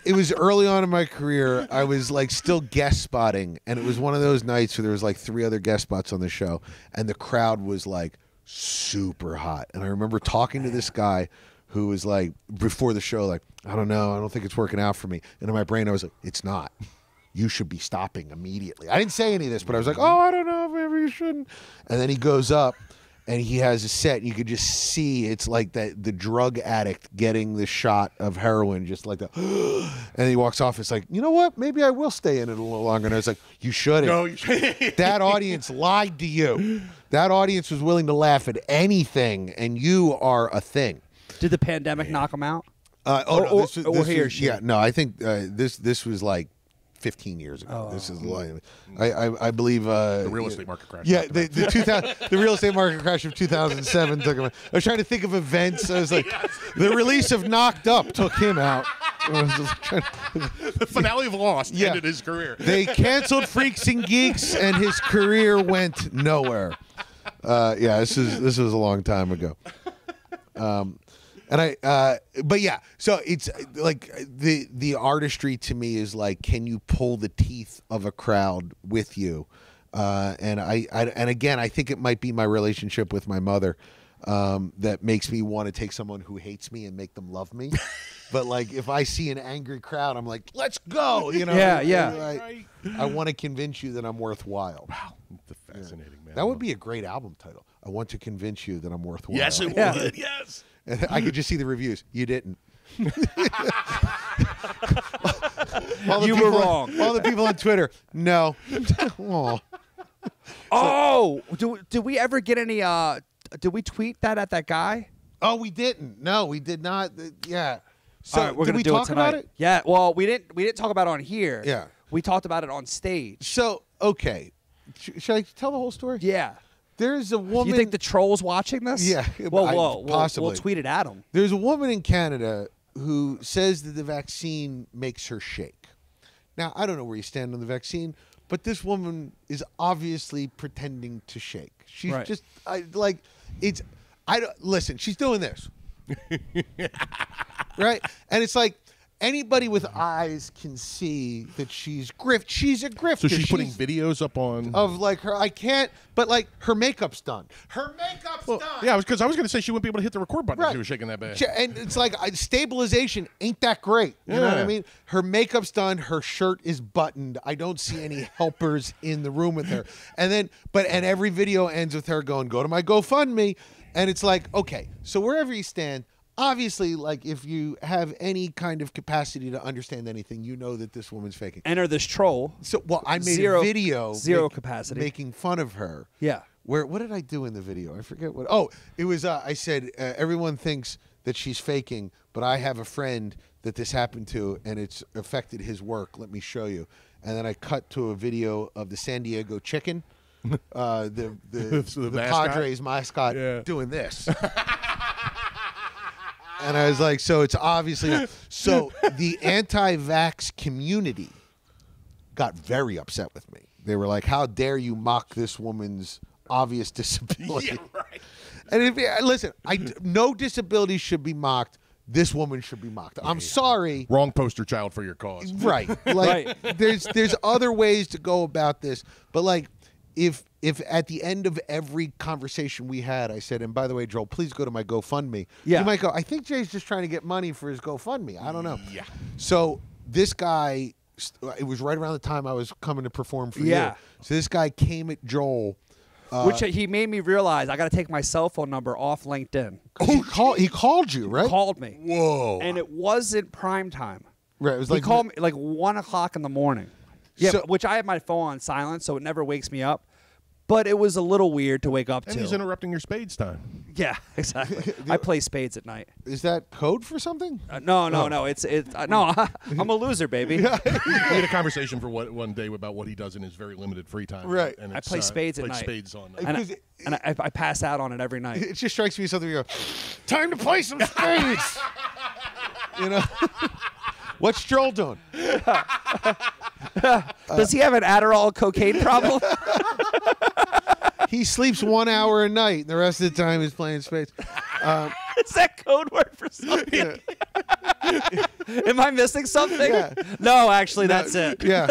It was early on in my career. I was like still guest spotting, and it was one of those nights where there was like 3 other guest spots on the show, and the crowd was like super hot. And I remember talking to this guy who was like, before the show, like, I don't know, I don't think it's working out for me. And in my brain, I was like, it's not. You should be stopping immediately. I didn't say any of this, but I was like, oh, I don't know, maybe you shouldn't. And then he goes up, and he has a set, and you could just see it's like the drug addict getting the shot of heroin, just like that. And he walks off. It's like, you know what? Maybe I will stay in it a little longer. And I was like, you shouldn't. No, you shouldn't. That audience lied to you. That audience was willing to laugh at anything, and you are a thing. Did the pandemic knock him out? No, or he or she? Yeah, no, I think this was like 15 years ago. This is I believe The real estate market crash. Yeah, the real estate market crash of 2007 took him. I was trying to think of events. I was like, the release of Knocked Up took him out. I was just The finale of Lost Yeah. ended his career. They canceled Freaks and Geeks, and his career went nowhere. This was a long time ago. But yeah, so it's like the artistry to me is like, can you pull the teeth of a crowd with you? And again, I think it might be my relationship with my mother that makes me want to take someone who hates me and make them love me. But like, if I see an angry crowd, I'm like, let's go. Yeah. I want to convince you that I'm worthwhile. Wow, that's fascinating, man. That would be a great album title. I want to convince you that I'm worthwhile. Yes, it Yeah. would. Yes. I could just see the reviews. You didn't. You were wrong. All the people on Twitter, no. Aw. Did we ever get any? Did we tweet that at that guy? Oh, we didn't. No, we did not. Yeah. So All right, we're did gonna we do talk it tonight. about it? Yeah. Well, we didn't talk about it on here. Yeah. We talked about it on stage. So okay, should I tell the whole story? Yeah. There's a woman. You think the troll's watching this? Yeah, We'll tweet it at him. There's a woman in Canada who says that the vaccine makes her shake. Now, I don't know where you stand on the vaccine, but this woman is obviously pretending to shake. She's Right. just listen, she's doing this. Right? And it's like anybody with eyes can see that she's a grifter. So she's putting videos up on. of like her. I can't, but like her makeup's done. Her makeup's done. Yeah, because I was going to say she wouldn't be able to hit the record button if Right. she was shaking that bad. And it's like stabilization ain't that great. You know what I Yeah. mean? Her makeup's done. Her shirt is buttoned. I don't see any helpers in the room with her. And every video ends with her going, "Go to my GoFundMe," and it's like, okay, so wherever you stand. Obviously, like if you have any kind of capacity to understand anything, you know that this woman's faking. Enter this troll. So, I made Zero- a video, zero capacity. making fun of her. Yeah. What did I do in the video? I forget what. Oh, it was. I said everyone thinks that she's faking, but I have a friend that this happened to, and it's affected his work. Let me show you. And then I cut to a video of the San Diego chicken, the mascot? Padres mascot Yeah. doing this. And I was like, so it's obviously so the anti-vax community got very upset with me. They were like, "How dare you mock this woman's obvious disability?" Yeah, right. And listen, no disability should be mocked. This woman should be mocked. I'm sorry. Wrong poster child for your cause. Right. Like there's other ways to go about this. But like if at the end of every conversation we had, I said, and by the way, Joel, please go to my GoFundMe. Yeah. You might go, I think Jay's just trying to get money for his GoFundMe. I don't know. Yeah. So this guy, it was right around the time I was coming to perform for Yeah. you. So this guy came at Joel. Which he made me realize I got to take my cell phone number off LinkedIn. He called you, right? Called me. Whoa. And it wasn't prime time. Right. It was He like called me like 1 o'clock in the morning. Yeah, So- which I have my phone on silent, so it never wakes me up. But it was a little weird to wake up and to. he's interrupting your spades time. Yeah, exactly. I play spades at night. Is that code for something? No. It's no. I'm a loser, baby. We had a conversation for one day about what he does in his very limited free time. Right. And I it's, play spades at play night. spades on. And I pass out on it every night. It just strikes me as something you go, time to play some spades. You know? What's Joel doing? Does he have an Adderall cocaine problem? He sleeps 1 hour a night, and the rest of the time he's playing spades. Is that code word for something? Am I missing something? Yeah. No, actually, that's it. Yeah.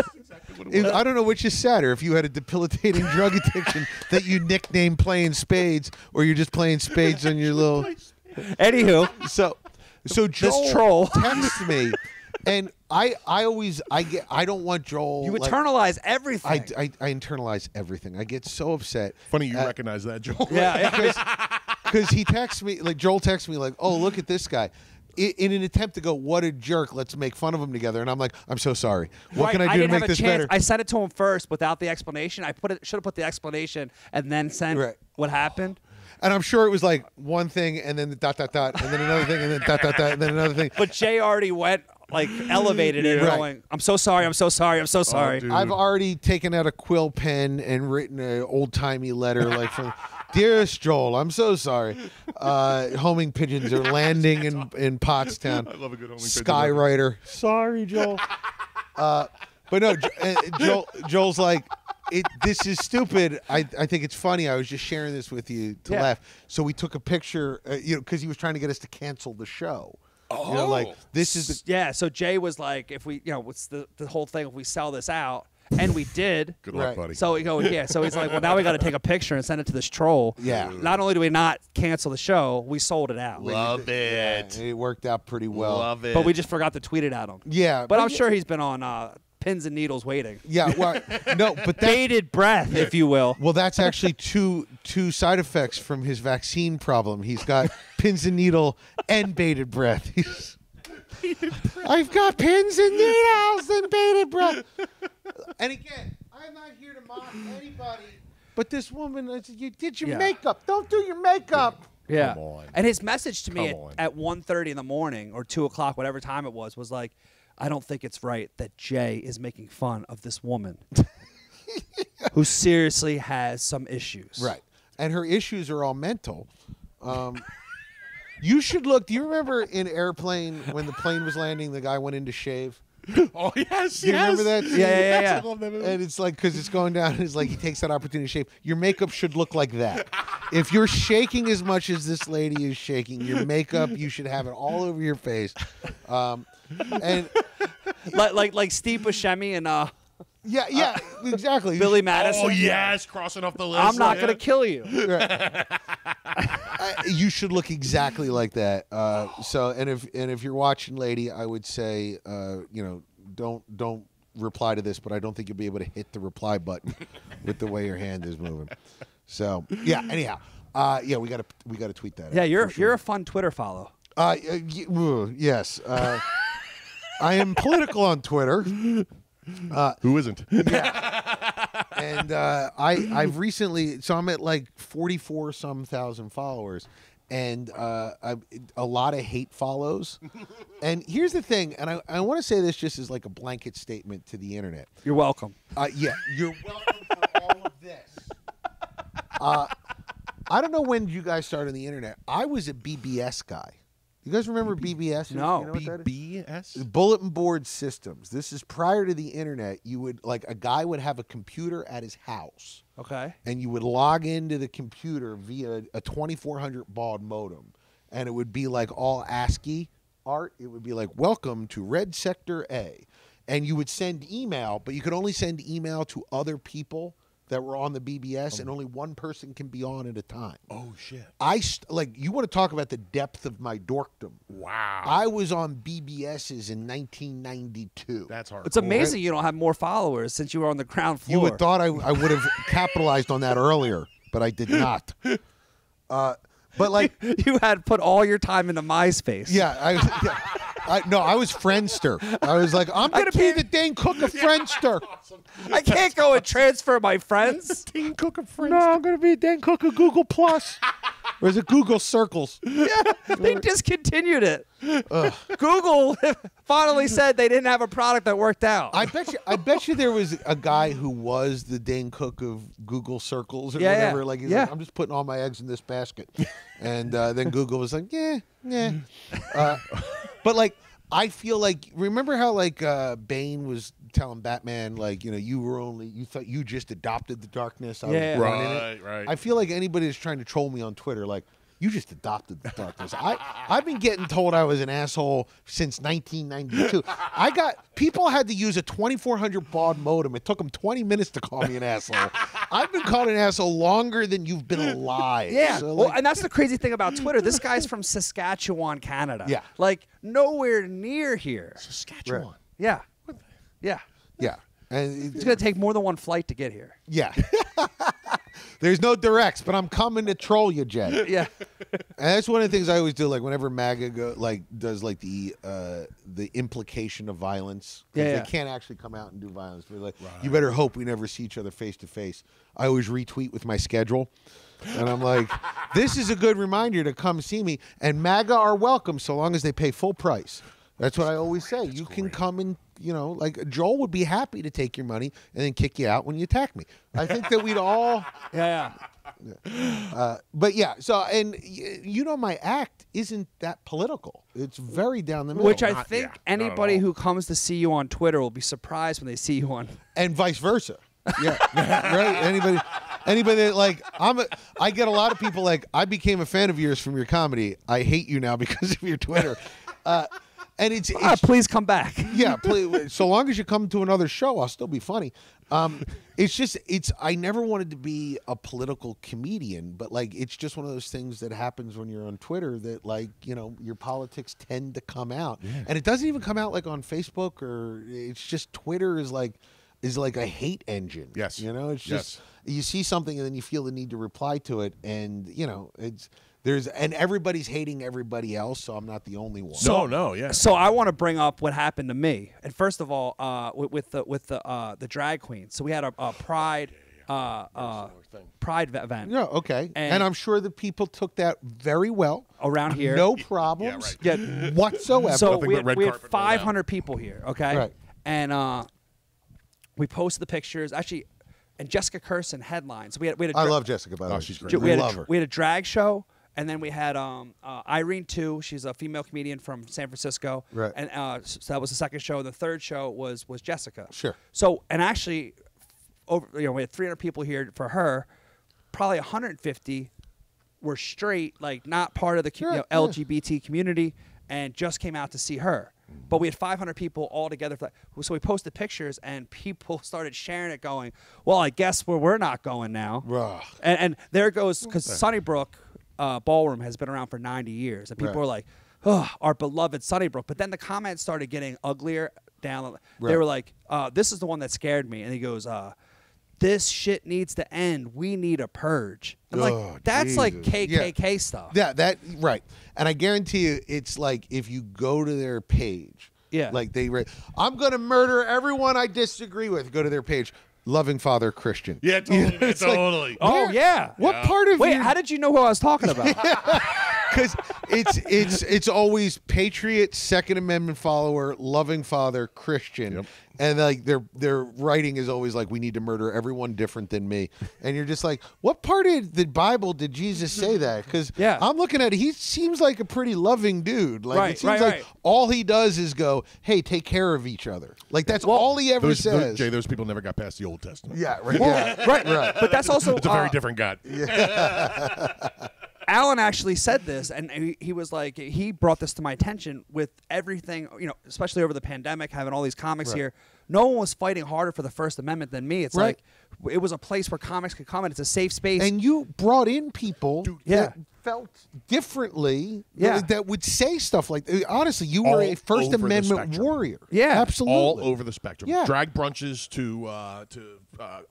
I don't know which is sadder, if you had a debilitating drug addiction that you nicknamed playing spades, or you're just playing spades on your little. Anywho, So Joel troll. texts me, and I don't want Joel. you like, internalize everything. I internalize everything. I get so upset. Funny you recognize that, Joel. yeah. Because he texts me, like Joel texts me, like, "Oh, look at this guy," in an attempt to go, "What a jerk! Let's make fun of him together." And I'm like, "I'm so sorry. What can I do to didn't make have a this chance. better?" I sent it to him first without the explanation. I should have put the explanation and then sent Right. what happened. And I'm sure it was like one thing, and then dot dot dot, and then another thing, and then dot dot dot, and then another thing. But Jay already went like elevated it, Right. going, "I'm so sorry. I'm so sorry. I'm so sorry." dude. I've already taken out a quill pen and written an old timey letter, like from "Dearest Joel, I'm so sorry. Homing pigeons are landing in Pottstown. I love a good homing pigeon Skywriter. Sorry, Joel. But no, Joel's like, this is stupid. I think it's funny. I was just sharing this with you to Yeah. laugh. So we took a picture, because he was trying to get us to cancel the show. You know, like this is the Yeah. So Jay was like, "If we, what's the whole thing? If we sell this out." And we did. Good luck, Right. buddy. So we go, yeah. So he's like, well, now we got to take a picture and send it to this troll. Yeah. Not only do we not cancel the show, we sold it out. Love it. It worked out pretty well. Love it. But we just forgot to tweet it at him. Yeah, But I'm sure he's been on pins and needles waiting. Yeah, well, no, but that, Bated breath, if you will. well, that's actually two side effects from his vaccine problem. He's got pins and needle and bated breath. I've got pins and needles and bated breath. And again, I'm not here to mock anybody, but this woman, you did your Yeah. makeup. Don't do your makeup. Yeah. Come on. And his message to me Come on. at 1:30 in the morning or 2 o'clock, whatever time it was like, I don't think it's right that Jay is making fun of this woman who seriously has some issues. Right. And her issues are all mental. You should look. Do you remember in Airplane when the plane was landing, the guy went in to shave? Oh, yes. Do you remember that? Yeah. I love that movie. And it's like, because it's going down, and it's like he takes that opportunity to shave. Your makeup should look like that. If you're shaking as much as this lady is shaking, your makeup, you should have it all over your face. And Like Steve Buscemi and yeah, exactly. Billy Madison. Oh, yes. Crossing off the list. I'm not Yeah. going to kill you. You should look exactly like that. And if you're watching, lady, I would say, don't reply to this, but I don't think you'll be able to hit the reply button with the way your hand is moving. So yeah. Anyhow, we gotta tweet that. Yeah, out, you're for sure. a fun Twitter follow. Yes. I am political on Twitter. Who isn't? And I've recently, so I'm at like 44 thousand followers, and a lot of hate follows. And here's the thing, and I want to say this just as like a blanket statement to the internet. You're welcome. Yeah, you're welcome for all of this. I don't know when you guys started on the internet. I was a BBS guy. You guys remember BBS? No. You know what that is? BBS? Bulletin board systems. This is prior to the internet. You would like a guy would have a computer at his house, Okay. and you would log into the computer via a 2400 baud modem, and it would be like all ASCII art. It would be like "Welcome to Red Sector A," and you would send email, but you could only send email to other people that were on the BBS, and only one person can be on at a time. Oh, shit. You want to talk about the depth of my dorkdom. Wow. I was on BBSs in 1992. That's hard. It's amazing you don't have more followers since you were on the ground floor. You would thought I would have capitalized on that earlier, but I did not. But like, you had put all your time into MySpace. yeah, I was Friendster. I was like, I'm going to be the Dane Cook of Friendster. I can't go and transfer my friends. Dane Cook of Friends. No, I'm going to be Dane Cook of Google Plus. Or is it Google Circles? They discontinued it. Google finally said they didn't have a product that worked out. I bet you there was a guy who was the Dane Cook of Google Circles or Yeah, whatever. yeah. Like he's Yeah. like, I'm just putting all my eggs in this basket, and then Google was like, yeah. But like, I feel like remember how like Bane was telling Batman like you thought you just adopted the darkness. I was Yeah. born in it. Right. I feel like anybody that's trying to troll me on Twitter like. You just adopted the darkness. I've been getting told I was an asshole since 1992. People had to use a 2400 baud modem. It took them 20 minutes to call me an asshole. I've been called an asshole longer than you've been alive. Yeah. So, Well, like, and that's the crazy thing about Twitter. This guy's from Saskatchewan, Canada. Yeah. Like nowhere near here. Saskatchewan. Yeah. Yeah. yeah. And It's going to take more than one flight to get here. yeah. There's no directs, but I'm coming to troll you, Jed. Yeah. And that's one of the things I always do. Like whenever MAGA does like the implication of violence. 'Cause Yeah. They can't actually come out and do violence. They're like, you better hope we never see each other face to face. I always retweet with my schedule, and I'm like, this is a good reminder to come see me. And MAGA are welcome so long as they pay full price. That's what I always say. You can come and like Joel would be happy to take your money and then kick you out when you attack me. I think that we'd all. Yeah. But yeah, so and my act isn't that political. It's very down the middle. Which I think anybody who comes to see you on Twitter will be surprised when they see you on. and vice versa. Yeah, right. Anybody that like I get a lot of people like I became a fan of yours from your comedy. I hate you now because of your Twitter. And it's Please come back. yeah, please, so long as you come to another show, I'll still be funny. I never wanted to be a political comedian, but like it's just one of those things that happens when you're on Twitter that like your politics tend to come out, and it doesn't even come out like on Facebook or it's just Twitter is like a hate engine. Yes. It's just you see something and then you feel the need to reply to it, and and everybody's hating everybody else, so I'm not the only one. Yeah. So I want to bring up what happened to me. And first of all, with the drag queen. So we had a pride event. Yeah, okay. And- And I'm sure the people took that very well. Around here. No problems whatsoever. So Nothing we but had, red we had carpet, no doubt. 500 people here, okay? Right. And we posted the pictures. Actually, and Jessica Kirsten headlines. We had a I love Jessica, by the way. she's great. we had love her. we had a drag show, and then we had Irene too. She's a female comedian from San Francisco. Right. And so that was the second show. The third show was Jessica. Sure. So and actually, we had 300 people here for her. Probably 150 were straight, like not part of the Sure, yeah. LGBT community, and just came out to see her. But we had 500 people all together. So we posted pictures, and people started sharing it, going, "Well, I guess we're not going now." Ugh. And there goes, because Sunnybrook Ballroom has been around for 90 years, and people Right. are like, "Oh, our beloved Sunnybrook." But then the comments started getting uglier down. They Right. were like, "This is the one that scared me," and he goes, "This shit needs to end. We need a purge." I'm Oh, like, that's like Jesus. KKK stuff. Yeah, that right. And I guarantee you, it's like if you go to their page, Yeah. like I'm going to murder everyone I disagree with. Go to their page, loving Father Christian. Yeah, totally. It's like, totally. Oh, yeah. What part of Wait, you? how did you know who I was talking about? because it's always patriot, Second Amendment follower, loving father, Christian, and like their writing is always like, we need to murder everyone different than me, and you're just like, what part of the Bible did Jesus say that? Because I'm looking at it, he seems like a pretty loving dude. Like it seems like all he does is go, hey, take care of each other. Like that's all he ever says. Jay, those people never got past the Old Testament. Yeah, right. Right. But that's also it's a very different God. Alan actually said this, and he was like, he brought this to my attention with everything, especially over the pandemic, having all these comics here. No one was fighting harder for the First Amendment than me. It's like it was a place where comics could come in. It's a safe space. And you brought in people that felt differently, that would say stuff like, honestly, you were a First Amendment warrior. Yeah. Absolutely. All over the spectrum. Yeah. Drag brunches to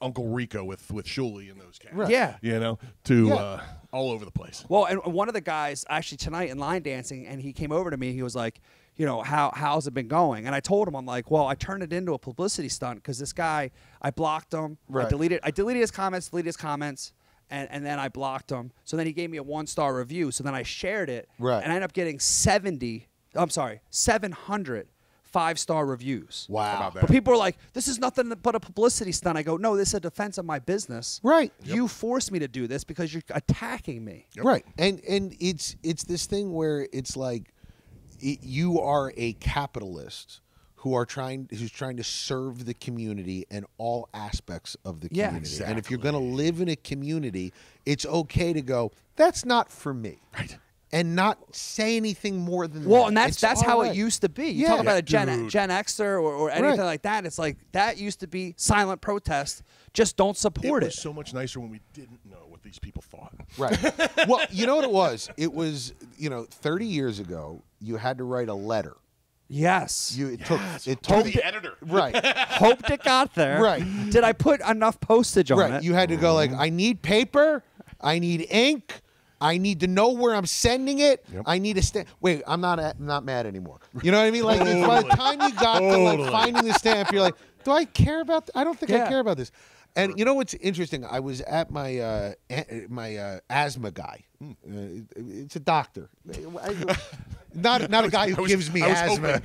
Uncle Rico with Shuley and those cats. Right. Yeah. To all over the place. Well, and one of the guys actually tonight in line dancing, and he came over to me. He was like, how's it been going? And I told him, I'm like, well, I turned it into a publicity stunt because this guy, I blocked him. Right. I deleted his comments, and then I blocked him. So then he gave me a 1-star review. So then I shared it. Right. And I ended up getting 700 5-star reviews. Wow. About that? But people are like, this is nothing but a publicity stunt. I go, no, this is a defense of my business. Right. You forced me to do this because you're attacking me. Right. And it's this thing where it's like you are a capitalist who's trying to serve the community and all aspects of the community. Exactly. And if you're going to live in a community, it's okay to go, that's not for me. Right. And not say anything more than that. Well, and that's It's how all it right. used to be. You Yeah. talk about a Gen Dude. Xer or anything like that. It's like that used to be silent protest. Just don't support It it. was so much nicer when we didn't know what these people thought. Right. Well, you know what it was? It was, 30 years ago, you had to write a letter. Yes. It took the editor. Right. Hoped it got there. Right. Did I put enough postage on Right. it? You had to go like, I need paper, I need ink, I need to know where I'm sending it. Yep. I need a stamp. Wait, I'm not mad anymore. You know what I mean? Like by the time you got to like finding the stamp, you're like, do I care about? I don't think I care about this. And you know what's interesting? I was at my asthma guy. It's a doctor. Not a guy who gives me asthma.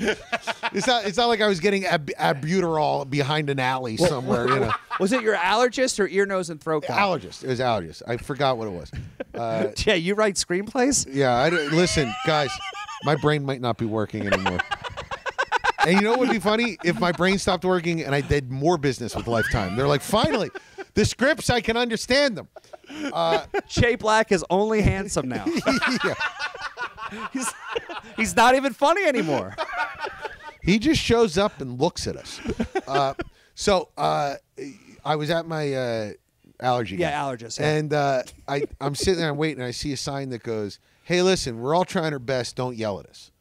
It's not like I was getting albuterol behind an alley somewhere. Was it your allergist or ear, nose, and throat guy? Allergist. It was allergist. I forgot what it was. Jay, you write screenplays? Yeah. Listen, guys, my brain might not be working anymore. And you know what would be funny? If my brain stopped working and I did more business with Lifetime. They're like, finally, the scripts, I can understand them. Jay Black is only handsome now. Yeah. He's not even funny anymore. He just shows up and looks at us. So I was at my allergy guy. Allergist. Yeah. And I'm sitting there and waiting, and I see a sign that goes, hey, listen, we're all trying our best. Don't yell at us.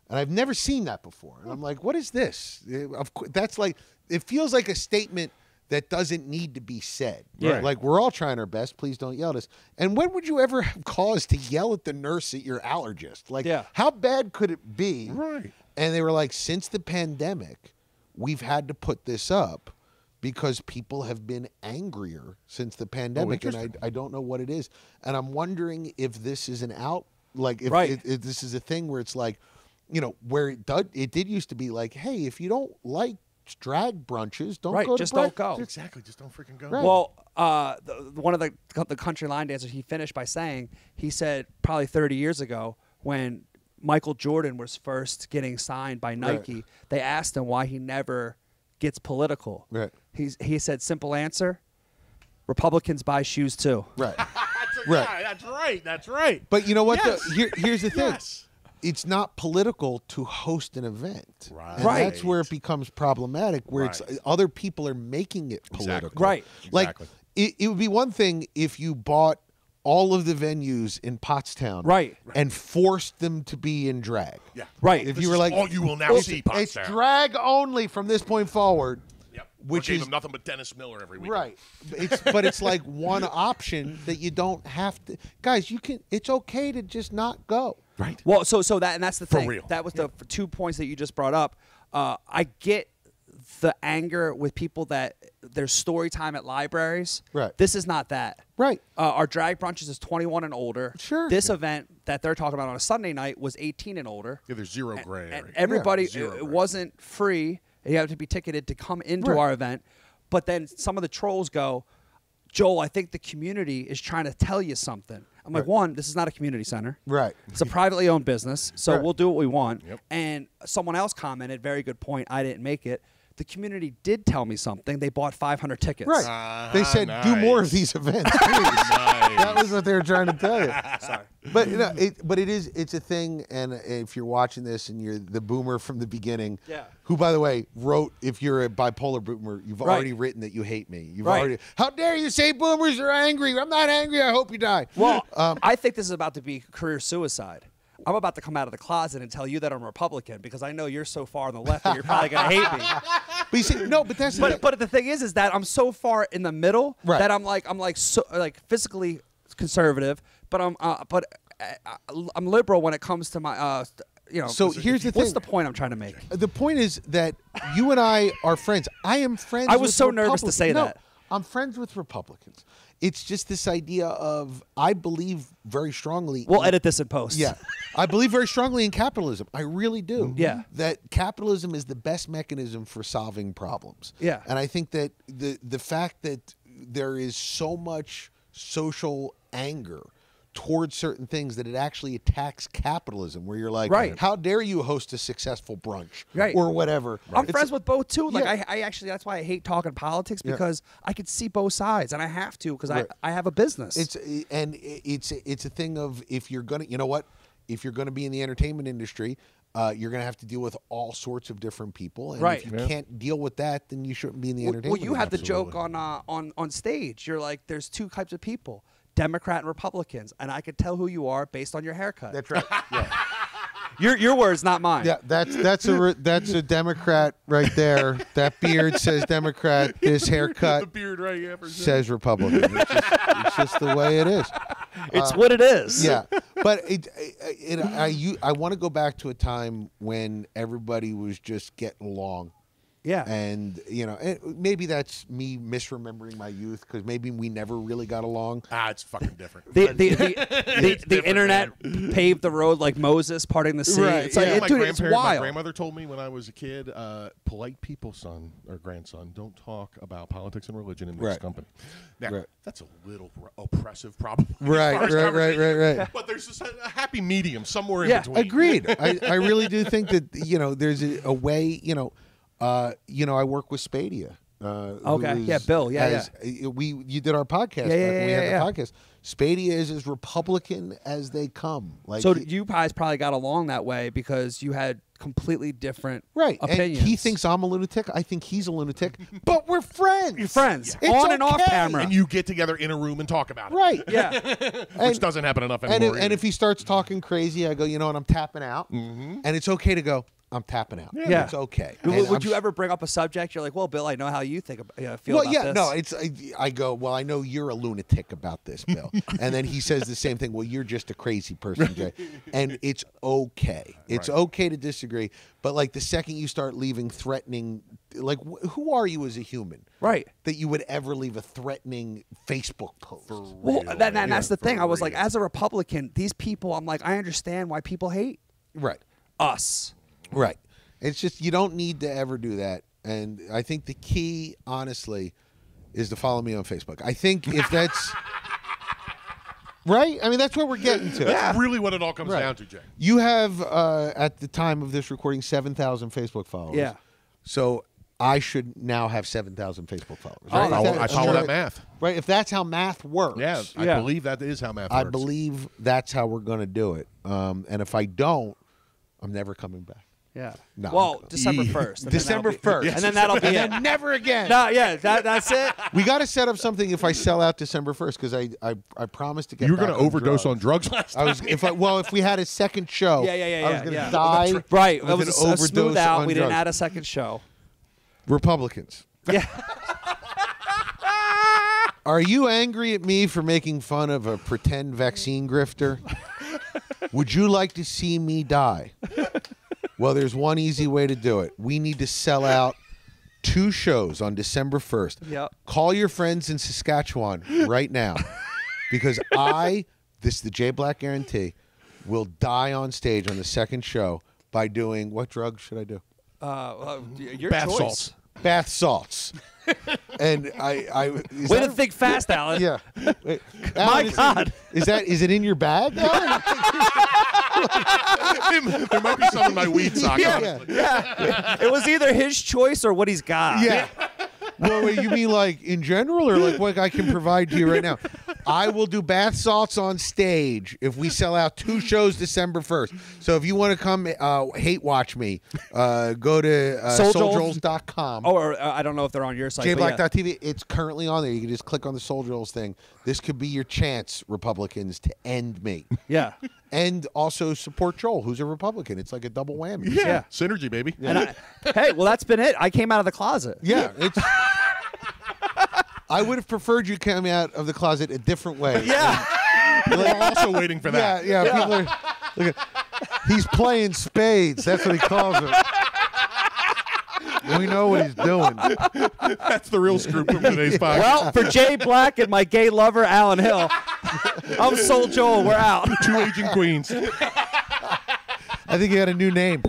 And I've never seen that before. And I'm like, what is this? Of course, that's like, it feels like a statement that doesn't need to be said. Yeah. Like, we're all trying our best. Please don't yell at us. And when would you ever have cause to yell at the nurse at your allergist? Like, how bad could it be? Right. And they were like, since the pandemic, we've had to put this up because people have been angrier since the pandemic. And I don't know what it is. And I'm wondering if this is an if this is a thing where it's like, where it did used to be like, hey, if you don't like drag brunches, don't go. Don't go. Exactly. Just don't freaking go. Right. Well, one of the country line dancers, he finished by saying, he said probably 30 years ago when Michael Jordan was first getting signed by Nike, they asked him why he never gets political. Right. He said, simple answer, Republicans buy shoes too. Right. That's right. But you know what? Yes. Here's the thing. Yes. It's not political to host an event. Right. And that's where it becomes problematic, where it's other people are making it political. Exactly. Right. Like, Exactly. it would be one thing if you bought all of the venues in Pottstown and forced them to be in drag. Yeah. Right. If This you were is like, all you will now see, it's Pottstown. drag only from this point forward. Yep. Which gave is him nothing but Dennis Miller every week. right. But it's like one option that you don't have to. Guys, it's okay to just not go. Right. Well, so that's the thing. real. That was the 2 points that you just brought up. I get the anger with people that there's story time at libraries. Right. This is not that. Right. Our drag brunches is 21 and older. Sure. This event, that they're talking about on a Sunday night was 18 and older. Yeah, there's zero gray area. And everybody, Zero it gray. wasn't free. You have to be ticketed to come into Right. our event. But then some of the trolls go, Joel, I think the community is trying to tell you something. I'm like, one, this is not a community center. Right. It's a privately owned business, so Right. we'll do what we want. Yep. And someone else commented, very good point, I didn't make it. The community did tell me something. They bought 500 tickets. Right. They said, do more of nice. these events, please. That was what they were trying to tell you. Sorry. But it's a thing, and if you're watching this and you're the boomer from the beginning, Yeah. who, by the way, wrote, if you're a bipolar boomer, you've Right. already written that you hate me. You've Right. already, how dare you say boomers are angry? I'm not angry. I hope you die. Well, I think this is about to be career suicide. I'm about to come out of the closet and tell you that I'm a Republican because I know you're so far on the left that you're probably going to hate me. But you see, no, but that's But the thing is that I'm so far in the middle Right. that I'm physically conservative, but I'm liberal when it comes to my So here's the what's thing. the point I'm trying to make? The point is that you and I are friends. I am friends. I was with so nervous to say No, that. I'm friends with Republicans. It's just this idea of I believe very strongly. We'll edit this in post. Yeah, I believe very strongly in capitalism. I really do. Yeah. that capitalism is the best mechanism for solving problems. Yeah. and I think that the fact that there is so much social anger towards certain things that it actually attacks capitalism, where you're like, Right. how dare you host a successful brunch, Right. or whatever. I'm It's- friends with both too. Like Yeah. I actually that's why I hate talking politics Yeah. because I can see both sides and I have to because Right. I have a business. It's a thing of if you're gonna, if you're gonna be in the entertainment industry, you're gonna have to deal with all sorts of different people, and Right. if you can't deal with that, then you shouldn't be in the Well, entertainment. you had the industry. joke on stage. You're like, there's two types of people, Democrat and Republicans, and I could tell who you are based on your haircut. That's right. Yeah. Your words, not mine. Yeah, that's a Democrat right there. That beard says Democrat. This haircut beard right here. says Republican. It's just the way it is. It's what it is. Yeah, but I want to go back to a time when everybody was just getting along. Yeah. And maybe that's me misremembering my youth because maybe we never really got along. It's fucking different. The internet paved the road like Moses parting the sea. Right, It's like, yeah. My dude, it's grandparent, my wild. grandmother told me when I was a kid, polite people, son or grandson, don't talk about politics and religion in this Right. company. Now, Right. that's a little oppressive, probably. Right, as far as right. conversation. But there's just a happy medium somewhere in Yeah, between. Agreed. I really do think that there's a way. I work with Spadia. Okay. who Yeah, Bill. Yeah, You did our podcast Yeah, yeah, back when we yeah, had yeah. the podcast. Spadia is as Republican as they come. Like So you guys probably got along that way because you had completely different right. opinions. And he thinks I'm a lunatic. I think he's a lunatic. But we're friends. You're friends. It's On and off okay. camera. And you get together in a room and talk about it. Right. Yeah. Which doesn't happen enough anymore. And if he starts talking crazy, I go, and I'm tapping out. Mm-hmm. And it's okay to go, I'm tapping out. Yeah. It's okay. Would And would I'm you ever bring up a subject? You're like, well, Bill, I know how you feel well, about yeah, this. no, it's I go, well, I know you're a lunatic about this, Bill. And then he says the same thing, well, you're just a crazy person, Jay. And it's okay. It's okay to disagree. But like the second you start leaving threatening, like who are you as a human? Right. That you would ever leave a threatening Facebook post. Well, that's the thing. I was like, as a Republican, these people, I'm like, I understand why people hate Right. us. Right. It's just you don't need to ever do that. And I think the key, honestly, is to follow me on Facebook. I think if that's right, I mean that's what we're getting to. That's really what it all comes Right. down to, Jay. You have at the time of this recording 7,000 Facebook followers. Yeah. So I should now have 7,000 Facebook followers. Oh, Right? I follow that right. math. Right. If that's how math works. Yeah, I Yeah. believe that is how math I works. believe that's how we're going to do it. And if I don't, I'm never coming back. Yeah. No. Well, December 1st. December 1st. And then that'll be it. And never again. No, yeah, that's it. We got to set up something if I sell out December 1st because I promised to get. You were going back to overdose on drugs. drugs last I was if we had a second show. Yeah. I was going to yeah. die. Right. It with was an a overdose smooth out. on We didn't drugs. add a second show. Republicans. Yeah. Are you angry at me for making fun of a pretend vaccine grifter? Would you like to see me die? Well, there's one easy way to do it. We need to sell out 2 shows on December 1st. Yep. Call your friends in Saskatchewan right now because this is the J Black guarantee. will die on stage on the second show by doing what drug should I do? Your Bath choice. salts. Bath salts. And is Way that to think fast, Alan. Yeah. Wait, My Alan, God. Is it in your bag? Alan? There might be some in my weed sock. honestly. Yeah. It was either his choice or what he's got. Yeah. Well, wait, you mean like in general or like what I can provide to you right now? I will do bath salts on stage if we sell out 2 shows December 1st. So if you want to come hate watch me, go to souljoles.com. Oh, or I don't know if they're on your site. but yeah. JBlack.tv. It's currently on there. You can just click on the Soul Joles thing. This could be your chance, Republicans, to end me. Yeah. And also support Joel, who's a Republican. It's like a double whammy. Yeah. Synergy, baby. And hey, well, that's been it. I came out of the closet. Yeah, it's. I would have preferred you coming out of the closet a different way. Yeah. We're also waiting for that. Yeah. People are. Look at, he's playing spades. That's what he calls it. We know what he's doing. That's the real scoop of today's podcast. Well, for Jay Black and my gay lover, Alan Hill, I'm Soul Joel. We're out. 2 aging queens. I think he had a new name.